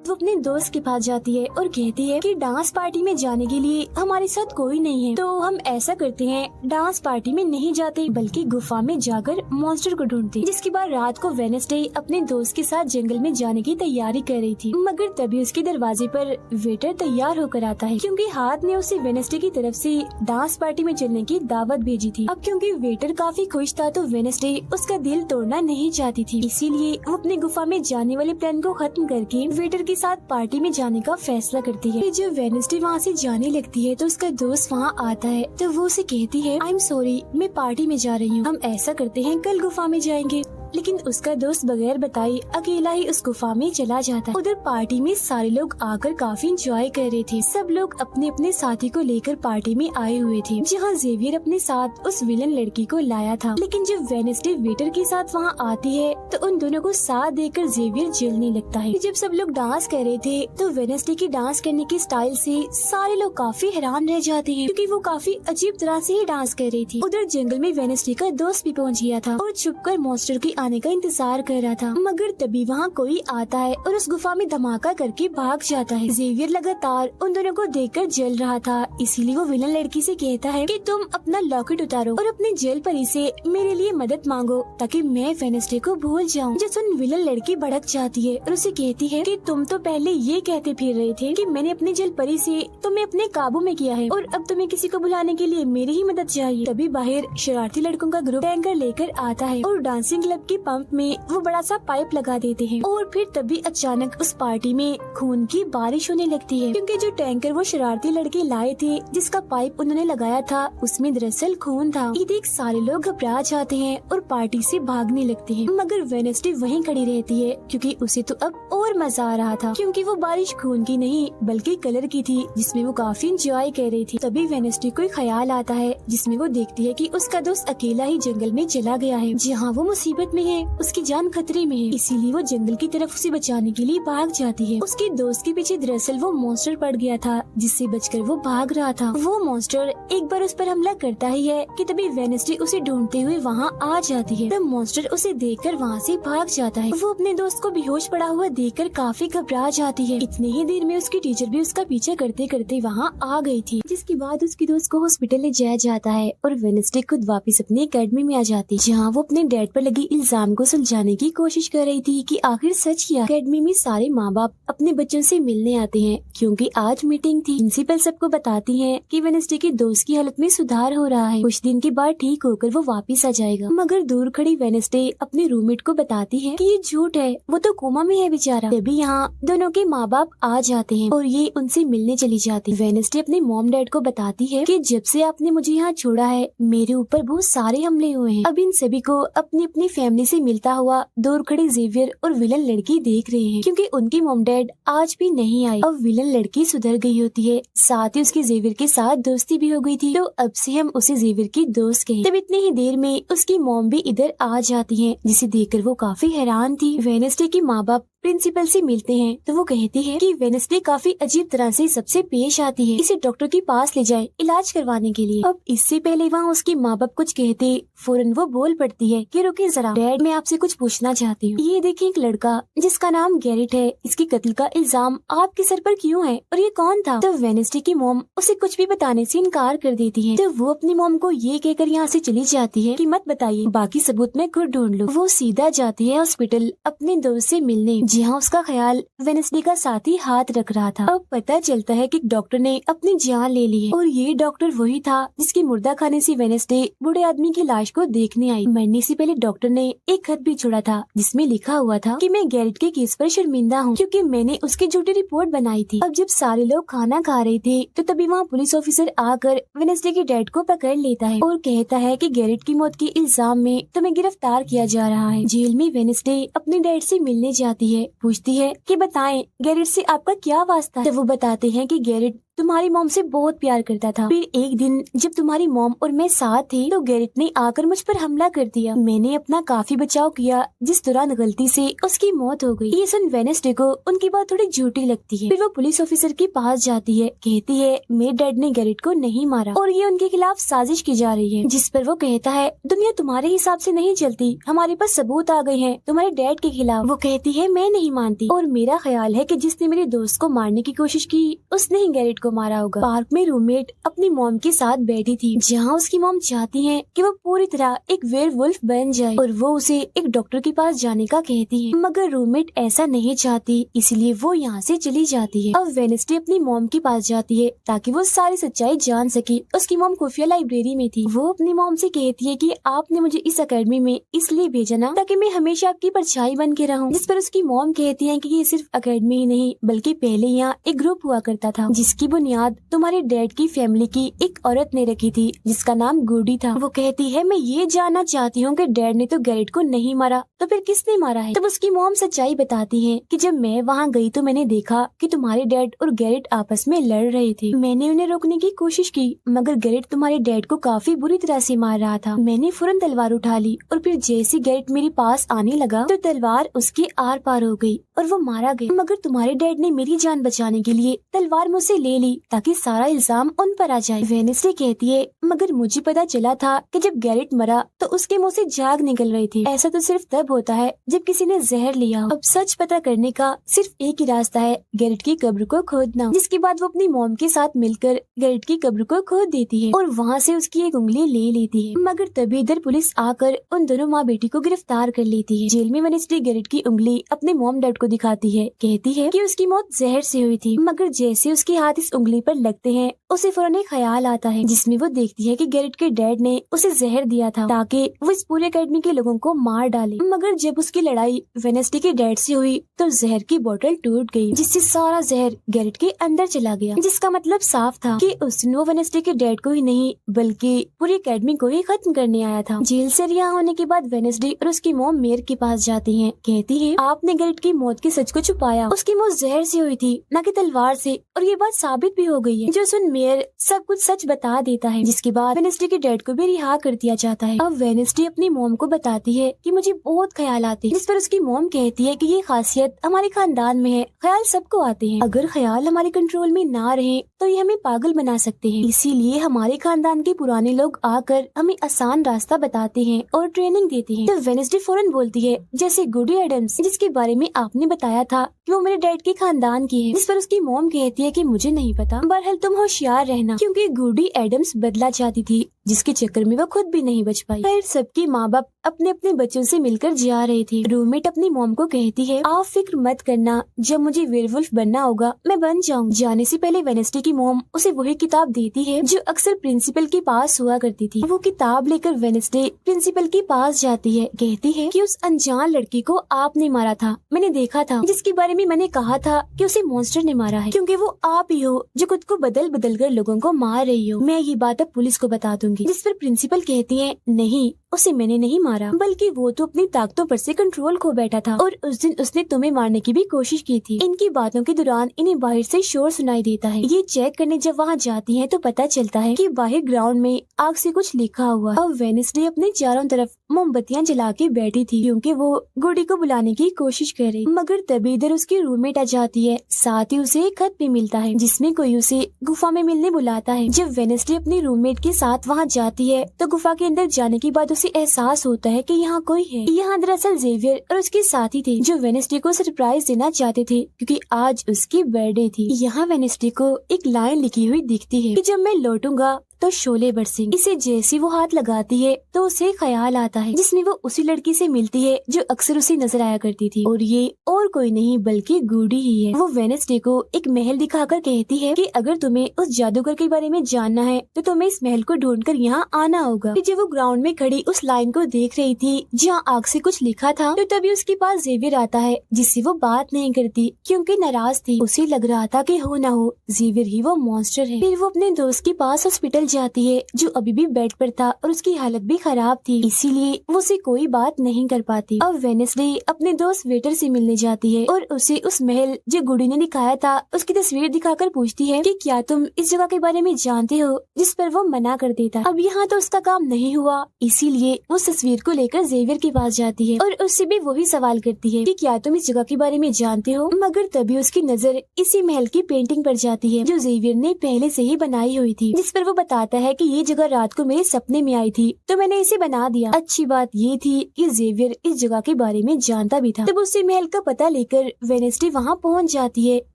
Speaker 2: वो अपने दोस्त के पास जाती है और कहती है कि डांस पार्टी में जाने के लिए हमारे साथ कोई नहीं है, तो हम ऐसा करते हैं डांस पार्टी में नहीं जाते बल्कि गुफा में जाकर मॉन्स्टर को ढूंढते। जिसके बाद रात को वेडनेसडे अपने दोस्त के साथ जंगल में जाने की तैयारी कर रही थी, मगर तभी उसके दरवाजे पर वेटर तैयार होकर आता है क्योंकि हाथ ने उसे वेडनेसडे की तरफ से डांस पार्टी में चलने की दावत भेजी थी। अब क्योंकि वेटर काफी खुश था तो वेडनेसडे उसका दिल तोड़ना नहीं चाहती थी, इसीलिए वो अपने गुफा में जाने वाले प्लान को खत्म करके वेटर के साथ पार्टी में जाने का फैसला करती है। जब वेडनेसडे वहाँ से जाने लगती है तो उसका दोस्त वहाँ आता है तो वो उसे कहती है, आई एम सॉरी मैं पार्टी में जा रही हूँ, हम ऐसा करते हैं कल गुफा में जाएंगे। लेकिन उसका दोस्त बगैर बताए अकेला ही उस गुफा में चला जाता है। उधर पार्टी में सारे लोग आकर काफी एंजॉय कर रहे थे। सब लोग अपने अपने साथी को लेकर पार्टी में आए हुए थे, जहाँ जेवियर अपने साथ उस विलन लड़की को लाया था। लेकिन जब वेडनेसडे वेटर के साथ वहाँ आती है तो उन दोनों को साथ देखकर जेवियर जलने लगता है। जब सब लोग डांस कर रहे थे तो वेडनेसडे की डांस करने की स्टाइल से सारे लोग काफी हैरान रह जाते हैं क्योंकि वो काफी अजीब तरह से ही डांस कर रही थी। उधर जंगल में वेडनेसडे का दोस्त भी पहुँच गया था और छुपकर मॉन्स्टर की आने का इंतजार कर रहा था, मगर तभी वहाँ कोई आता है और उस गुफा में धमाका करके भाग जाता है। जेवियर लगातार उन दोनों को देखकर जल रहा था, इसीलिए वो विलन लड़की से कहता है कि तुम अपना लॉकेट उतारो और अपने जेल परी से मेरे लिए मदद मांगो ताकि मैं वेडनेसडे को भूल जाऊं। जो सुन विलन लड़की भड़क जाती है और उसे कहती है कि तुम तो पहले ये कहते फिर रहे थे कि मैंने अपने जेल परी से तुम्हें अपने काबू में किया है और अब तुम्हें किसी को बुलाने के लिए मेरी ही मदद चाहिए। तभी बाहर शरारती लड़कों का ग्रुप टैंकर लेकर आता है और डांसिंग क्लब के पंप में वो बड़ा सा पाइप लगा देते हैं और फिर तभी अचानक उस पार्टी में खून की बारिश होने लगती है क्योंकि जो टैंकर वो शरारती लड़के लाए थे जिसका पाइप उन्होंने लगाया था उसमें दरअसल खून था। ये देख सारे लोग घबरा जाते हैं और पार्टी से भागने लगते हैं, मगर वेडनेसडे वहीं खड़ी रहती है क्योंकि उसे तो अब और मजा आ रहा था क्योंकि वो बारिश खून की नहीं बल्कि कलर की थी जिसमें वो काफी एंजॉय कर रही थी। तभी वेडनेसडे को ख्याल आता है जिसमें वो देखती है कि उसका दोस्त अकेला ही जंगल में चला गया है जहाँ वो मुसीबत में है, उसकी जान खतरे में है, इसीलिए वो जंगल की तरफ उसे बचाने के लिए भाग जाती है। उसके दोस्त के पीछे दरअसल वो मॉन्स्टर पड़ गया था जिससे बचकर वो भाग रहा था। वो मॉन्स्टर एक बार उस पर हमला करता ही है कि तभी वेडनेसडे उसे ढूंढते हुए वहाँ आ जाती है। तब मॉन्स्टर उसे देखकर वहाँ से भाग जाता है। वो अपने दोस्त को बेहोश पड़ा हुआ देखकर काफी घबरा जाती है। इतने ही देर में उसकी टीचर भी उसका पीछा करते करते वहाँ आ गई थी, जिसके बाद उसके दोस्त को हॉस्पिटल ले जाया जाता है और वेडनेसडे खुद वापस अपनी एकेडमी में आ जाती है जहाँ वो अपने डैड पर लगी इल्जाम को सुलझाने की कोशिश कर रही थी कि आखिर सच क्या। अकेडमी में सारे माँ बाप अपने बच्चों से मिलने आते हैं क्योंकि आज मीटिंग थी। प्रिंसिपल सबको बताती है कि वेडनेसडे की दोस्त की हालत में सुधार हो रहा है, कुछ दिन के बाद ठीक होकर वो वापस आ जाएगा। मगर दूर खड़ी वेडनेसडे अपने रूममेट को बताती है कि ये झूठ है, वो तो कोमा में है बेचारा। तभी यहाँ दोनों के माँ बाप आ जाते हैं और ये उनसे मिलने चली जाती। वेडनेसडे अपने मॉम डैड को बताती है कि जब से आपने मुझे यहाँ छोड़ा है मेरे ऊपर बहुत सारे हमले हुए हैं। अब इन सभी को अपनी अपनी फैमिली से मिलता हुआ दूर खड़ी जेवियर और विलन लड़की देख रहे हैं क्योंकि उनकी मॉम डैड आज भी नहीं आई। अब विलन लड़की सुधर गई होती है, साथ ही उसकी जेवियर के साथ दोस्ती भी हो गई थी, तो अब से हम उसे जेवियर की दोस्त कहें। तब इतनी ही देर में उसकी मॉम भी इधर आ जाती है, जिसे देखकर वो काफी हैरान थी। वेडनेसडे के माँ बाप प्रिंसिपल से मिलते हैं तो वो कहती है कि वेडनेसडे काफी अजीब तरह से सबसे पेश आती है, इसे डॉक्टर के पास ले जाए इलाज करवाने के लिए। अब इससे पहले वहाँ उसके माँ बाप कुछ कहते फौरन वो बोल पड़ती है कि रुकिए जरा डैड, मैं आपसे कुछ पूछना चाहती हूँ। ये देखिए एक लड़का जिसका नाम गैरेट है, इसकी कत्ल का इल्जाम आपके सर पर क्यों है और ये कौन था? तो वेडनेसडे की मॉम उसे कुछ भी बताने से इनकार कर देती है, तो वो अपनी मॉम को ये कहकर यहाँ से चली जाती है कि मत बताइए, बाकी सबूत मैं खुद ढूंढ लूँ। वो सीधा जाती है हॉस्पिटल अपने दोस्त से मिलने, जहाँ उसका ख्याल वेडनेसडे का साथी हाथ रख रहा था। अब पता चलता है कि डॉक्टर ने अपनी जान ले ली है और ये डॉक्टर वही था जिसकी मुर्दा खाने से वेडनेसडे बूढ़े आदमी की लाश को देखने आई। मरने से पहले डॉक्टर ने एक खत भी छोड़ा था जिसमें लिखा हुआ था कि मैं गैरेट के केस पर शर्मिंदा हूँ क्योंकि मैंने उसकी झूठी रिपोर्ट बनाई थी। अब जब सारे लोग खाना खा रहे थे तो तभी वहाँ पुलिस ऑफिसर आकर वेडनेसडे के डैड को पकड़ लेता है और कहता है कि गैरेट की मौत के इल्जाम में तुम्हें गिरफ्तार किया जा रहा है। जेल में वेडनेसडे अपने डैड से मिलने जाती है, पूछती है कि बताएं गैरेट से आपका क्या वास्ता है। तो वो बताते हैं कि गैरेट तुम्हारी मॉम से बहुत प्यार करता था, फिर एक दिन जब तुम्हारी मॉम और मैं साथ थे तो गैरेट ने आकर मुझ पर हमला कर दिया। मैंने अपना काफी बचाव किया जिस दौरान गलती से उसकी मौत हो गई। ये सुन वेडनेसडे को उनकी बात थोड़ी झूठी लगती है। फिर वो पुलिस ऑफिसर के पास जाती है, कहती है मेरे डैड ने गैरेट को नहीं मारा और ये उनके खिलाफ साजिश की जा रही है। जिस पर वो कहता है दुनिया तुम्हारे हिसाब से नहीं चलती, हमारे पास सबूत आ गए हैं तुम्हारे डैड के खिलाफ। वो कहती है मैं नहीं मानती और मेरा ख्याल है कि जिसने मेरे दोस्त को मारने की कोशिश की उसने ही गैरेट को मारा होगा। पार्क में रूममेट अपनी मॉम के साथ बैठी थी, जहाँ उसकी मॉम चाहती है कि वो पूरी तरह एक वेयरवुल्फ बन जाए और वो उसे एक डॉक्टर के पास जाने का कहती है, मगर रूममेट ऐसा नहीं चाहती, इसलिए वो यहाँ से चली जाती है। अब वेडनेसडे अपनी मॉम के पास जाती है ताकि वो सारी सच्चाई जान सके। उसकी मॉम खुफिया लाइब्रेरी में थी। वो अपनी मॉम से कहती है कि आपने मुझे इस अकेडमी में इसलिए भेजा ना ताकि मैं हमेशा आपकी परछाई बन के रहूं। जिस पर उसकी मॉम कहती है कि ये सिर्फ अकेडमी ही नहीं बल्कि पहले यहाँ एक ग्रुप हुआ करता था जिसकी बुनियाद तुम्हारे डैड की फैमिली की एक औरत ने रखी थी जिसका नाम गुडी था। वो कहती है मैं ये जानना चाहती हूँ कि डैड ने तो गैरेट को नहीं मारा तो फिर किसने मारा है। तब उसकी मॉम सच्चाई बताती है कि जब मैं वहाँ गई तो मैंने देखा कि तुम्हारे डैड और गैरेट आपस में लड़ रहे थे। मैंने उन्हें रोकने की कोशिश की मगर गैरेट तुम्हारे डैड को काफी बुरी तरह से मार रहा था। मैंने फौरन तलवार उठा ली और फिर जैसे गैरेट मेरे पास आने लगा तो तलवार उसके आर पार हो गई और वो मारा गया। मगर तुम्हारे डैड ने मेरी जान बचाने के लिए तलवार मुझसे ले ली ताकि सारा इल्जाम उन पर आ जाए। वेडनेसडे कहती है मगर मुझे पता चला था कि जब गैरेट मरा तो उसके मुंह से झाग निकल रही थी। ऐसा तो सिर्फ तब होता है जब किसी ने जहर लिया हो। अब सच पता करने का सिर्फ एक ही रास्ता है, गैरेट की कब्र को खोदना। जिसके बाद वो अपनी मॉम के साथ मिलकर गैरेट की कब्र को खोद देती है और वहाँ से उसकी एक उंगली ले लेती है। मगर तभी इधर पुलिस आकर उन दोनों माँ बेटी को गिरफ्तार कर लेती है। जेल में वेडनेसडे गैरेट की उंगली अपने मॉम डैड को दिखाती है, कहती है कि उसकी मौत जहर से हुई थी। मगर जैसे उसके हाथ इस उंगली पर लगते हैं उसे फौरन एक ख्याल आता है जिसमें वो देखती है कि गैरेट के डैड ने उसे जहर दिया था ताकि वो इस पूरे अकेडमी के लोगों को मार डाले। मगर जब उसकी लड़ाई वेडनेसडे के डैड से हुई तो जहर की बोतल टूट गई जिससे सारा जहर गैरेट के अंदर चला गया, जिसका मतलब साफ था कि उसने वेडनेसडे के डैड को ही नहीं बल्कि पूरी अकेडमी को ही खत्म करने आया था। जेल से रिहा होने के बाद वेडनेसडे और उसकी मॉम मेयर के पास जाती है, कहती है आपने गैरेट की मौत के सच को छुपाया, उसकी मौत जहर से हुई थी न कि तलवार से और ये बात साबित भी हो गई है। जो सुन मेयर सब कुछ सच बता देता है जिसके बाद वेडनेसडे के डैड को भी रिहा कर दिया जाता है। अब वेडनेसडे अपनी मॉम को बताती है कि मुझे बहुत ख्याल आते हैं, जिस पर उसकी मॉम कहती है कि ये खासियत हमारे खानदान में है, ख्याल सबको आते हैं, अगर ख्याल हमारे कंट्रोल में ना रहे तो ये हमें पागल बना सकते हैं, इसीलिए हमारे खानदान के पुराने लोग आकर हमें आसान रास्ता बताते हैं और ट्रेनिंग देते हैं। तो वेडनेसडे फौरन बोलती है जैसे गुडी एडम्स जिसके बारे में आपने बताया था कि वो मेरे डैड के खानदान की है, जिस पर उसकी मॉम कहती है कि मुझे नहीं पता, बहरहाल तुम होशियार रहना क्योंकि गुडी एडम्स बदला चाहती थी जिसके चक्कर में वो खुद भी नहीं बच पाई। फिर सबके माँ बाप अपने अपने बच्चों से मिलकर जा रहे थे। रूममेट अपनी मॉम को कहती है, आप फिक्र मत करना, जब मुझे वेयरवुल्फ बनना होगा मैं बन जाऊंगी। जाने से पहले वेडनेसडे की मॉम उसे वही किताब देती है जो अक्सर प्रिंसिपल के पास हुआ करती थी। वो किताब लेकर वेडनेसडे प्रिंसिपल के पास जाती है। कहती है कि उस अनजान लड़की को आपने मारा था, मैंने देखा था, जिसके बारे में मैंने कहा था कि उसे मॉन्स्टर ने मारा है, क्योंकि वो आप ही हो जो खुद को बदल बदल कर लोगों को मार रही हो। मैं ये बात अब पुलिस को बता दूंगी। जिस पर प्रिंसिपल कहती है, नहीं, उसे मैंने नहीं मारा, बल्कि वो तो अपनी ताकतों पर से कंट्रोल खो बैठा था और उस दिन उसने तुम्हें मारने की भी कोशिश की थी। इनकी बातों के दौरान इन्हें बाहर से शोर सुनाई देता है। ये चेक करने जब वहाँ जाती हैं तो पता चलता है कि बाहर ग्राउंड में आग से कुछ लिखा हुआ है। अब वेडनेसडे अपने चारों तरफ मोमबत्तियां जला के बैठी थी क्योंकि वो गुडी को बुलाने की कोशिश कर रही, मगर तभी इधर उसकी रूममेट आ जाती है। साथ ही उसे एक खत भी मिलता है जिसमें कोई उसे गुफा में मिलने बुलाता है। जब वेडनेसडे अपनी रूममेट के साथ वहाँ जाती है तो गुफा के अंदर जाने के बाद उसे एहसास होता है कि यहाँ कोई है। यहाँ दरअसल जेवियर और उसके साथी थे जो वेडनेसडे को सरप्राइज देना चाहते थे क्योंकि आज उसकी बर्थडे थी। यहाँ वेडनेसडे को एक लाइन लिखी हुई दिखती है कि जब मैं लौटूंगा तो शोले बरसेंगे। इसे जैसी वो हाथ लगाती है तो उसे ख्याल आता है जिसमें वो उसी लड़की से मिलती है जो अक्सर उसे नजर आया करती थी, और ये और कोई नहीं बल्कि गुडी ही है। वो वेडनेसडे को एक महल दिखाकर कहती है कि अगर तुम्हें उस जादूगर के बारे में जानना है तो तुम्हें इस महल को ढूंढकर यहाँ आना होगा। जब वो ग्राउंड में खड़ी उस लाइन को देख रही थी जहाँ आग से कुछ लिखा था तो तभी उसके पास जेवियर आता है जिससे वो बात नहीं करती क्योंकि नाराज थी। उसे लग रहा था कि हो न हो जेवियर ही वो मॉन्स्टर है। फिर वो अपने दोस्त के पास हॉस्पिटल जाती है जो अभी भी बेड पर था और उसकी हालत भी खराब थी, इसीलिए वो उसे कोई बात नहीं कर पाती। अब वेडनेसडे अपने दोस्त वेटर से मिलने जाती है और उसे उस महल जो गुडी ने दिखाया था उसकी तस्वीर दिखाकर पूछती है कि क्या तुम इस जगह के बारे में जानते हो, जिस पर वो मना कर देता। अब यहाँ तो उसका काम नहीं हुआ, इसीलिए वो तस्वीर को लेकर जेवियर के पास जाती है और उससे भी वही सवाल करती है कि क्या तुम इस जगह के बारे में जानते हो, मगर तभी उसकी नजर इसी महल की पेंटिंग पर जाती है जो जेवियर ने पहले से ही बनाई हुई थी, जिस पर वो बताता है कि ये जगह रात को मेरे सपने में आई थी तो मैंने इसे बना दिया। अच्छी बात ये थी कि जेवियर इस जगह के बारे में जानता भी था। तब उससे महल का पता लेकर वेडनेसडे वहाँ पहुँच जाती है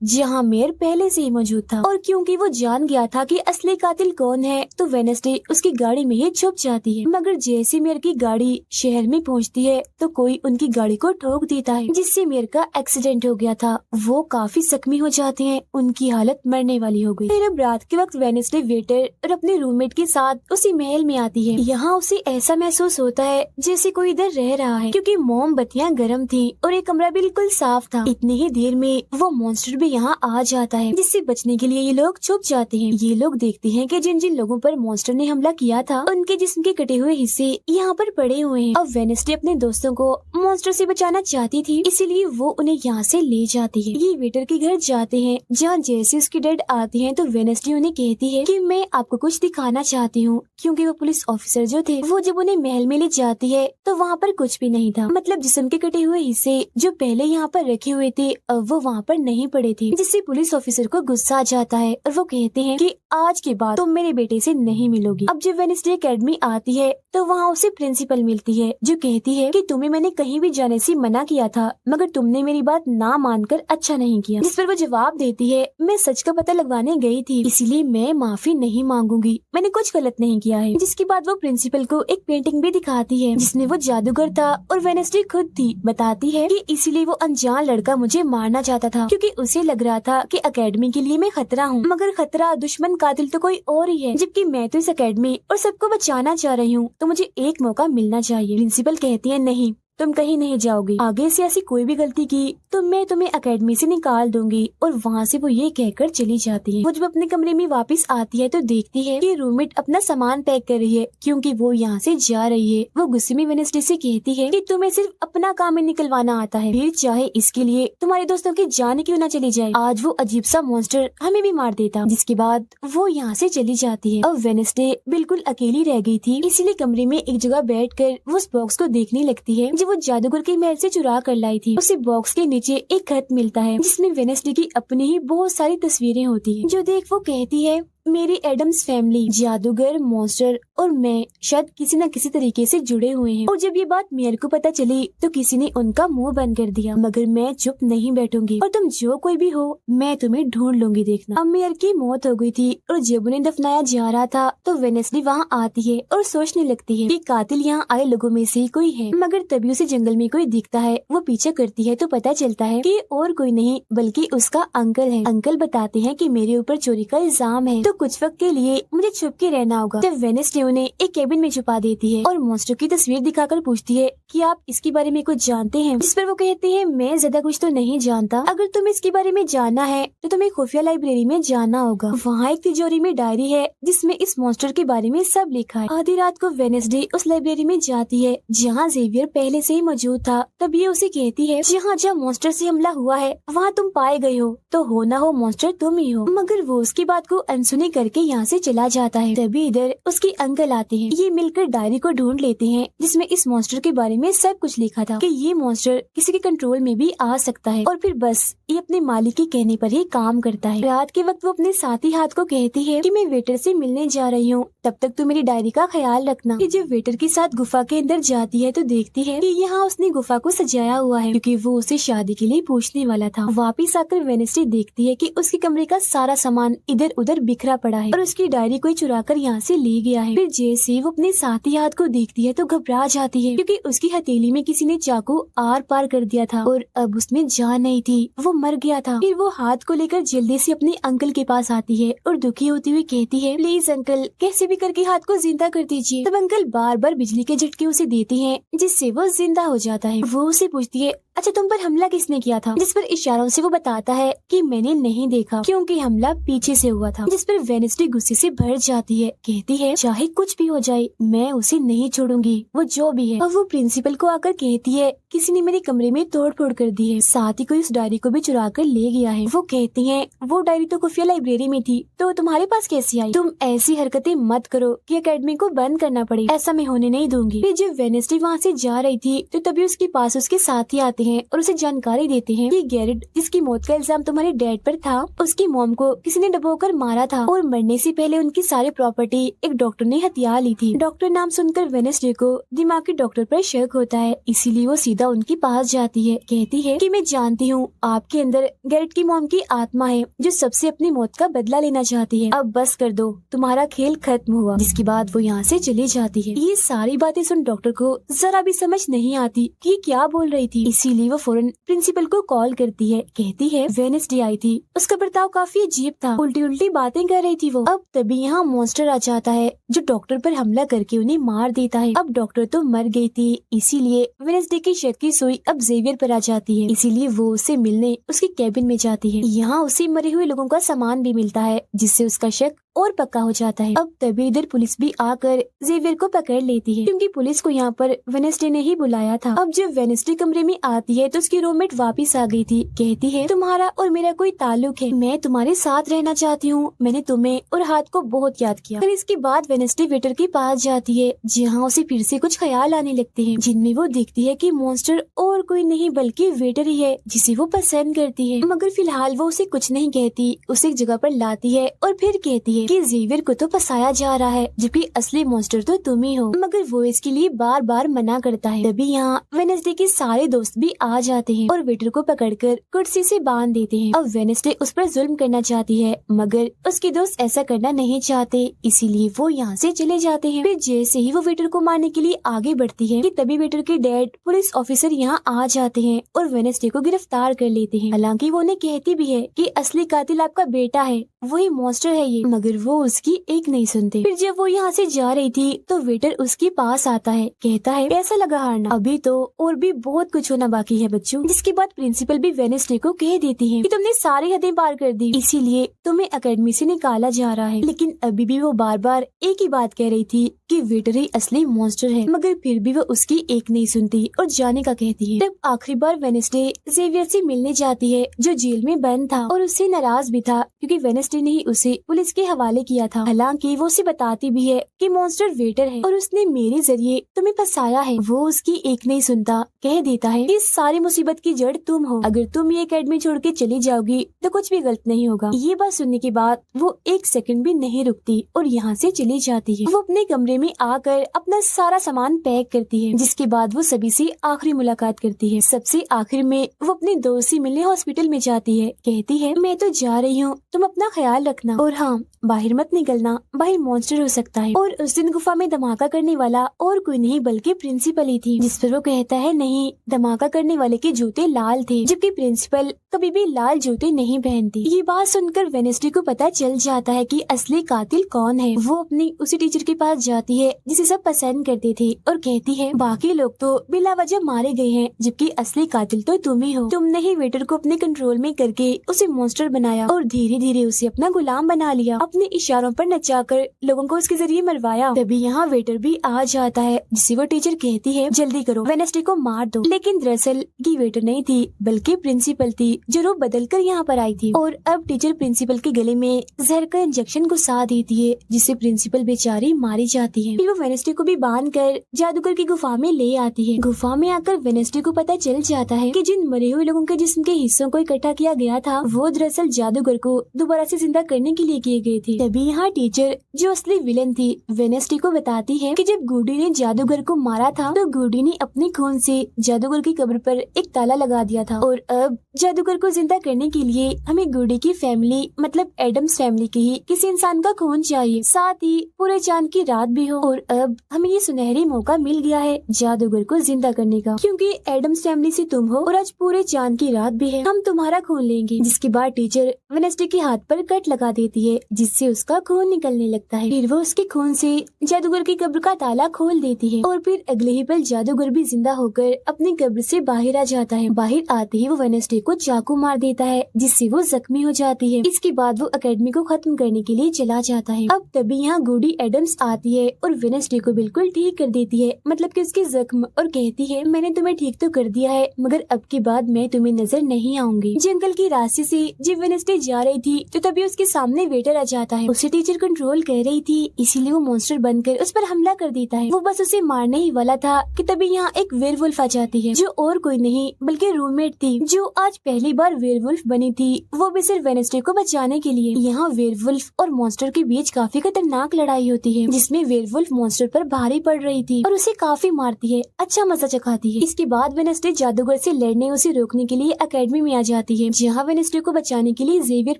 Speaker 2: जहाँ मेयर पहले से ही मौजूद था, और क्योंकि वो जान गया था कि असली कातिल कौन है तो वेडनेसडे उसकी गाड़ी में ही छुप जाती है। मगर जैसे मेयर की गाड़ी शहर में पहुँचती है तो कोई उनकी गाड़ी को ठोक देता है जिससे मेयर का एक्सीडेंट हो गया था। वो काफी जख्मी हो जाते हैं, उनकी हालत मरने वाली हो गई। फिर अब रात के वक्त वेडनेसडे वेटर और अपने रूममेट के साथ उसी महल में आती है। यहाँ उसे ऐसा महसूस होता है जैसे कोई इधर रह रहा है क्योंकि मोमबत्तियां गर्म थी और ये कमरा बिल्कुल साफ था। इतनी ही देर में वो मॉन्स्टर भी यहाँ आ जाता है जिससे बचने के लिए ये लोग छुप जाते हैं। ये लोग देखते हैं कि जिन जिन लोगों पर मॉन्स्टर ने हमला किया था उनके जिस्म के कटे हुए हिस्से यहाँ पर पड़े हुए हैं। अब वेडनेसडे अपने दोस्तों को मॉन्स्टर से बचाना चाहती थी, इसीलिए वो उन्हें यहाँ से ले जाती है। ये वेटर के घर जाते हैं जहाँ जैसे उसकी डैड आते हैं तो वेडनेसडे उन्हें कहती है कि मैं आपको कुछ दिखाना चाहती हूँ, क्योंकि वो पुलिस ऑफिसर जो थे वो जब उन्हें महल में ले जाती है तो वहाँ पर कुछ भी नहीं था, मतलब जिस्म के कटे हुए हिस्से जो पहले यहाँ पर रखे हुए थे अब वो वहाँ पर नहीं पड़े थे, जिससे पुलिस ऑफिसर को गुस्सा आ जाता है और वो कहते हैं कि आज के बाद तुम मेरे बेटे से नहीं मिलोगी। अब जब वेडनेसडे एकेडमी आती है तो वहाँ उसे प्रिंसिपल मिलती है जो कहती है कि तुम्हें मैंने कहीं भी जाने से मना किया था मगर तुमने मेरी बात ना मानकर अच्छा नहीं किया। जिस पर वो जवाब देती है, मैं सच का पता लगवाने गई थी इसीलिए मैं माफी नहीं मांगूंगी, मैंने कुछ गलत नहीं किया है। जिसके बाद वो प्रिंसिपल को एक पेंटिंग भी दिखाती है जिसमें वो जादूगर था और वेडनेसडे खुद थी। बताती है कि इसीलिए वो अनजान लड़का मुझे मारना चाहता था क्योंकि उसे लग रहा था कि एकेडमी के लिए मैं खतरा हूँ, मगर खतरा दुश्मन कातिल तो कोई और ही है, जबकि मैं तो इस एकेडमी और सबको बचाना चाह रही हूँ तो मुझे एक मौका मिलना चाहिए। प्रिंसिपल कहती है नहीं, तुम कहीं नहीं जाओगी, आगे से ऐसी कोई भी गलती की तो मैं तुम्हें एकेडमी से निकाल दूंगी। और वहाँ से वो ये कहकर चली जाती है। वो जब अपने कमरे में वापस आती है तो देखती है कि रूममेट अपना सामान पैक कर रही है क्योंकि वो यहाँ से जा रही है। वो गुस्से में वेडनेसडे से कहती है कि तुम्हें सिर्फ अपना काम में निकलवाना आता है, फिर चाहे इसके लिए तुम्हारे दोस्तों की जान क्यों न चली जाए, आज वो अजीब सा मॉन्स्टर हमें भी मार देता। जिसके बाद वो यहाँ से चली जाती है। अब वेडनेसडे बिल्कुल अकेली रह गई थी, इसीलिए कमरे में एक जगह बैठकर वो उस बॉक्स को देखने लगती है वो जादूगर के महल से चुरा कर लाई थी। उसे बॉक्स के नीचे एक खत मिलता है जिसमें वेडनेसडे की अपनी ही बहुत सारी तस्वीरें होती हैं, जो देख वो कहती है मेरी एडम्स फैमिली, जादूगर, मॉन्स्टर और मैं शायद किसी न किसी तरीके से जुड़े हुए हैं। और जब ये बात मेयर को पता चली तो किसी ने उनका मुंह बंद कर दिया, मगर मैं चुप नहीं बैठूंगी और तुम जो कोई भी हो मैं तुम्हें ढूंढ लूंगी, देखना। अब मेयर की मौत हो गई थी और जब उन्हें दफनाया जा रहा था तो वेनेसडे वहाँ आती है और सोचने लगती है कि कातिल यहाँ आए लोगों में से कोई है, मगर तभी उसे जंगल में कोई दिखता है। वो पीछे करती है तो पता चलता है कि और कोई नहीं बल्कि उसका अंकल है। अंकल बताते हैं कि मेरे ऊपर चोरी का इल्जाम है तो कुछ वक्त के लिए मुझे छुप के रहना होगा। तब वेनेसडे उन्हें एक केबिन में छुपा देती है और मॉन्स्टर की तस्वीर दिखाकर पूछती है कि आप इसके बारे में कुछ जानते हैं, जिस पर वो कहते हैं मैं ज्यादा कुछ तो नहीं जानता, अगर तुम्हें इसके बारे में जानना है तो तुम्हें खुफिया लाइब्रेरी में जाना होगा। वहाँ एक तिजोरी में डायरी है जिसमें इस मॉन्स्टर के बारे में सब लिखा है। आधी रात को वेनेसडे उस लाइब्रेरी में जाती है जहाँ जेवियर पहले से ही मौजूद था। तब ये उसे कहती है जहाँ जहाँ मॉन्स्टर से हमला हुआ है वहाँ तुम पाए गए हो तो हो ना हो मॉन्स्टर तुम ही हो, मगर वो उसकी बात को अनसुनी करके यहाँ से चला जाता है। तभी इधर उसके अंकल आते हैं। ये मिलकर डायरी को ढूंढ लेते हैं जिसमें इस मॉन्स्टर के बारे में सब कुछ लिखा था कि ये मॉन्स्टर किसी के कंट्रोल में भी आ सकता है और फिर बस ये अपने मालिक के कहने पर ही काम करता है। रात के वक्त वो अपने साथी हाथ को कहती है कि मैं वेटर से मिलने जा रही हूँ, तब तक तू मेरी डायरी का ख्याल रखना। कि जब वेटर के साथ गुफा के अंदर जाती है तो देखती है कि यहाँ उसने गुफा को सजाया हुआ है क्योंकि वो उसे शादी के लिए पूछने वाला था। वापिस आकर वेनेसडे देखती है कि उसके कमरे का सारा सामान इधर उधर बिखरा पड़ा है और उसकी डायरी कोई चुरा कर यहाँ से ले गया है। फिर जैसे वो अपने साथी हाथ को देखती है तो घबरा जाती है क्योंकि उसकी हथेली में किसी ने चाकू आर पार कर दिया था और अब उसमें जान नहीं थी, वो मर गया था। फिर वो हाथ को लेकर जल्दी से अपने अंकल के पास आती है और दुखी होती हुई कहती है प्लीज अंकल कैसे भी करके हाथ को जिंदा कर दीजिए। तब अंकल बार बार बिजली के झटके उसे देते हैं जिससे वो जिंदा हो जाता है। वो उसे पूछती है अच्छा तुम पर हमला किसने किया था, जिस पर इशारों से वो बताता है कि मैंने नहीं देखा क्योंकि हमला पीछे से हुआ था। जिस पर वेनेसडे गुस्से से भर जाती है, कहती है चाहे कुछ भी हो जाए मैं उसे नहीं छोड़ूंगी, वो जो भी है। और वो प्रिंसिपल को आकर कहती है किसी ने मेरे कमरे में तोड़-फोड़ कर दी है, साथ ही कोई उस डायरी को भी चुरा कर ले गया है। वो कहती है वो डायरी तो खुफिया लाइब्रेरी में थी तो तुम्हारे पास कैसी आई, तुम ऐसी हरकतें मत करो कि एकेडमी को बंद करना पड़े, ऐसा मैं होने नहीं दूंगी। फिर जब वेनेसडे वहाँ से जा रही थी तो तभी उसके पास उसके साथी आते हैं और उसे जानकारी देते हैं कि गैरेट जिसकी मौत का इल्जाम तुम्हारे डैड पर था उसकी मॉम को किसी ने डबोकर मारा था और मरने से पहले उनकी सारी प्रॉपर्टी एक डॉक्टर ने हथिया ली थी। डॉक्टर नाम सुनकर वेनेसडे को दिमागी डॉक्टर पर शक होता है, इसीलिए वो सीधा उनके पास जाती है। कहती है कि मैं जानती हूँ आपके अंदर गैरेट की मॉम की आत्मा है जो सबसे अपनी मौत का बदला लेना चाहती है, अब बस कर दो तुम्हारा खेल खत्म हुआ। जिसके बाद वो यहाँ से चली जाती है। ये सारी बातें सुन डॉक्टर को जरा भी समझ नहीं आती कि ये क्या बोल रही थी, इसीलिए वो फौरन प्रिंसिपल को कॉल करती है। कहती है वेनेसडे आई थी, उसका बर्ताव काफी अजीब था, उल्टी उल्टी बातें कर रही थी वो। अब तभी यहाँ मॉन्स्टर आ जाता है जो डॉक्टर पर हमला करके उन्हें मार देता है। अब डॉक्टर तो मर गई थी, इसीलिए वेनेसडे की शक की सुई अब जेवियर पर आ जाती है, इसीलिए वो उससे मिलने उसके कैबिन में जाती है। यहाँ उसे मरे हुए लोगों का सामान भी मिलता है जिससे उसका शक और पक्का हो जाता है। अब तभी इधर पुलिस भी आकर जेवियर को पकड़ लेती है क्योंकि पुलिस को यहाँ पर वेनेसडे ने ही बुलाया था। अब जब वेनेसडे कमरे में आती है तो उसकी रूममेट वापस आ गई थी। कहती है तुम्हारा और मेरा कोई ताल्लुक है, मैं तुम्हारे साथ रहना चाहती हूँ, मैंने तुम्हें और हाथ को बहुत याद किया। फिर इसके बाद वेनेसडे वेटर के पास जाती है जहाँ उसे फिर से कुछ ख्याल आने लगते हैं जिनमें वो देखती है कि मॉन्स्टर और कोई नहीं बल्कि वेटर ही है जिसे वो पसंद करती है। मगर फिलहाल वो उसे कुछ नहीं कहती, उसे एक जगह पर लाती है और फिर कहती है कि जेवियर को तो फंसाया जा रहा है जबकि असली मॉन्स्टर तो तुम ही हो, मगर वो इसके लिए बार बार मना करता है। तभी यहाँ वेनेसडे के सारे दोस्त भी आ जाते हैं और वेटर को पकड़कर कुर्सी से बांध देते हैं। अब वेनेसडे उस पर जुल्म करना चाहती है मगर उसके दोस्त ऐसा करना नहीं चाहते, इसीलिए वो यहाँ से चले जाते हैं। फिर जैसे ही वो वेटर को मारने के लिए आगे बढ़ती है कि तभी वेटर के डैड पुलिस ऑफिसर यहाँ आ जाते हैं और वेनेसडे को गिरफ्तार कर लेते हैं। हालांकि वो उन्हें कहती भी है कि असली कातिल आपका बेटा है, वही मॉन्स्टर है ये, मगर वो उसकी एक नहीं सुनते। फिर जब वो यहाँ से जा रही थी तो वेटर उसके पास आता है, कहता है कैसा लगा हारना, अभी तो और भी बहुत कुछ होना बाकी है बच्चों। जिसके बाद प्रिंसिपल भी वेनेसडे को कह देती है कि तुमने सारी हदें पार कर दी, इसीलिए तुम्हें एकेडमी से निकाला जा रहा है। लेकिन अभी भी वो बार बार एक ही बात कह रही थी कि वेटर ही असली मॉन्स्टर है, मगर फिर भी वो उसकी एक नहीं सुनती और जाने का कहती है। तब आखिरी बार वेनेसडे जेवियर से मिलने जाती है जो जेल में बंद था और उससे नाराज भी था क्योंकि वेनेसडे ने ही उसे पुलिस के हवाले हवाले किया था। हालांकि वो उसे बताती भी है कि मॉन्स्टर वेटर है और उसने मेरे जरिए तुम्हें फंसाया है। वो उसकी एक नहीं सुनता, कह देता है कि इस सारी मुसीबत की जड़ तुम हो। अगर तुम ये एकेडमी छोड़ के चली जाओगी तो कुछ भी गलत नहीं होगा। ये बात सुनने के बाद वो एक सेकंड भी नहीं रुकती और यहाँ से चली जाती है। वो अपने कमरे में आकर अपना सारा सामान पैक करती है, जिसके बाद वो सभी से आखिरी मुलाकात करती है। सबसे आखिर में वो अपने दोस्त से मिलने हॉस्पिटल में जाती है। कहती है मैं तो जा रही हूँ, तुम अपना ख्याल रखना और हाँ बाहर मत निकलना, बाहर मॉन्स्टर हो सकता है। और उस दिन गुफा में धमाका करने वाला और कोई नहीं बल्कि प्रिंसिपल ही थी। जिस पर वो कहता है नहीं, धमाका करने वाले के जूते लाल थे, जबकि प्रिंसिपल कभी भी लाल जूते नहीं पहनती। ये बात सुनकर वेडनेसडे को पता चल जाता है कि असली कातिल कौन है। वो अपनी उसी टीचर के पास जाती है जिसे सब पसंद करते थे और कहती है बाकी लोग तो बिला वजह मारे गए हैं, जबकि असली कातिल तो तुम ही हो। तुमने ही वेटर को अपने कंट्रोल में करके उसे मॉन्स्टर बनाया और धीरे धीरे उसे अपना गुलाम बना लिया। अपने इशारों पर नचाकर लोगों को उसके जरिए मरवाया। तभी यहाँ वेटर भी आ जाता है, जिसे वो टीचर कहती है जल्दी करो, वेडनेसडे को मार दो। लेकिन दरअसल की वेटर नहीं थी बल्कि प्रिंसिपल थी, जो रूप बदल कर यहाँ पर आई थी। और अब टीचर प्रिंसिपल के गले में जहर का इंजेक्शन घुसा देती है, जिससे प्रिंसिपल बेचारी मारी जाती है। फिर वो वेडनेसडे को भी बांध कर जादूगर की गुफा में ले आती है। गुफा में आकर वेडनेसडे को पता चल जाता है कि जिन मरे हुए लोगों के जिस्म के हिस्सों को इकट्ठा किया गया था वो दरअसल जादूगर को दोबारा से जिंदा करने के लिए किए गए थे। तभी यहाँ टीचर जो असली विलन थी वेडनेसडे को बताती है कि जब गुडी ने जादूगर को मारा था तो गुडी ने अपने खून से जादूगर की कब्र पर एक ताला लगा दिया था और अब जादूगर को जिंदा करने के लिए हमें गुडी की फैमिली मतलब एडम्स फैमिली के ही किसी इंसान का खून चाहिए, साथ ही पूरे चांद की रात भी हो। और अब हमें ये सुनहरी मौका मिल गया है जादूगर को जिंदा करने का, क्योंकि एडम्स फैमिली से तुम हो और आज पूरे चांद की रात भी है, हम तुम्हारा खून लेंगे। जिसके बाद टीचर वेडनेसडे के हाथ पर कट लगा देती है, जिससे उसका खून निकलने लगता है। फिर वो उसके खून से जादूगर की कब्र का ताला खोल देती है और फिर अगले ही पल जादूगर भी जिंदा होकर अपनी कब्र से बाहर आ जाता है। बाहर आते ही वो वेडनेसडे को चाकू मार देता है, जिससे वो जख्मी हो जाती है। इसके बाद वो एकेडमी को खत्म करने के लिए चला जाता है। अब तभी यहाँ गुडी एडम्स आती है और वेडनेसडे को बिल्कुल ठीक कर देती है, मतलब कि उसके जख्म, और कहती है मैंने तुम्हें ठीक तो कर दिया है मगर अब की बाद मैं तुम्हें नजर नहीं आऊंगी। जंगल के रास्ते से जब वेडनेसडे जा रही थी तो तभी उसके सामने वेटर आ जाता है। उसे टीचर कंट्रोल कर रही थी, इसीलिए वो मॉन्स्टर बनकर उस पर हमला कर देता है। वो बस उसे मारने ही वाला था कि तभी यहाँ एक वेयरवुल्फ आ जाती है, जो और कोई नहीं बल्कि रूममेट थी, जो आज पहली बार वेयरवुल्फ बनी थी, वो भी सिर्फ वेडनेसडे को बचाने के लिए। यहाँ वेयरवुल्फ और मॉन्स्टर के बीच काफी खतरनाक लड़ाई होती है, जिसमें वेयरवुल्फ मॉन्स्टर पर भारी पड़ रही थी और उसे काफी मारती है, अच्छा मजा चखाती है। इसके बाद वेडनेसडे जादूगर से लड़ने उसे रोकने के लिए एकेडमी में आ जाती है, जहाँ वेडनेसडे को बचाने के लिए जेवियर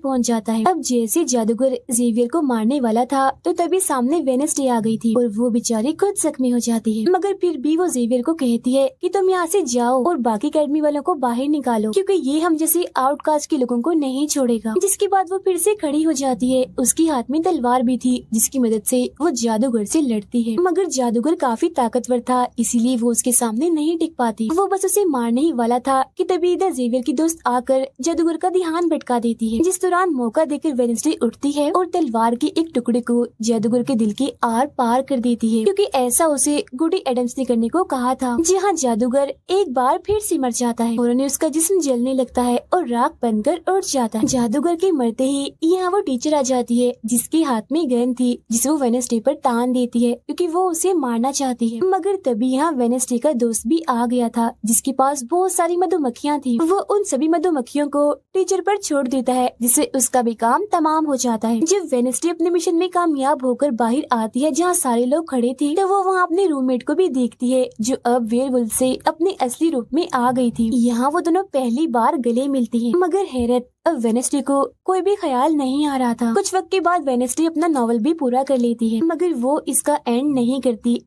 Speaker 2: पहुँच जाता है। अब जैसे जादूगर जेवियर को मारने वाला था तो तभी सामने वेडनेसडे आ गई थी और वो बेचारी खुद जख्मी हो जाती है, मगर फिर भी वो जेवियर को कहती है कि तुम यहाँ से जाओ और बाकी एकेडमी वालों को बाहर निकालो, क्योंकि ये हम जैसे आउटकास्ट के लोगों को नहीं छोड़ेगा। जिसके बाद वो फिर से खड़ी हो जाती है। उसके हाथ में तलवार भी थी, जिसकी मदद से वो जादूगर से लड़ती है, मगर जादूगर काफी ताकतवर था, इसीलिए वो उसके सामने नहीं टिक पाती। वो बस उसे मारने ही वाला था कि तभी इधर जेवियर की दोस्त आकर जादूगर का ध्यान भटका देती है, जिस दौरान मौका देकर वेडनेसडे उठती है और तलवार के एक टुकड़े को जादूगर के दिल के आर पार कर देती है, क्योंकि ऐसा उसे गुडी एडम्स ने करने को कहा था। जहाँ जादूगर एक बार फिर से मर जाता है और उन्हें उसका जिस्म जलने लगता है और राख बनकर उड़ जाता है। जादूगर के मरते ही यहाँ वो टीचर आ जाती है, जिसके हाथ में गन थी, जिसे वो वेडनेसडे पर तान देती है क्योंकि वो उसे मारना चाहती है। मगर तभी यहाँ वेडनेसडे का दोस्त भी आ गया था, जिसके पास बहुत सारी मधुमक्खियाँ थी। वो उन सभी मधुमक्खियों को टीचर पर छोड़ देता है, जिससे उसका भी काम तमाम हो जाता है। जब वेडनेसडे अपने मिशन में कामयाब होकर बाहर आती है जहाँ सारे लोग खड़े थे, तो वो वहाँ अपने रूममेट को भी देखती है, जो अब वेयरवुल्फ से अपने असली रूप में आ गई थी। यहाँ वो दोनों पहली बार गले मिलती हैं, मगर हैरत अब वेडनेसडे को कोई भी ख्याल नहीं आ रहा था। कुछ वक्त के बाद वेडनेसडे अपना नॉवल भी पूरा कर लेती है, मगर वो इसका एंड नहीं करती।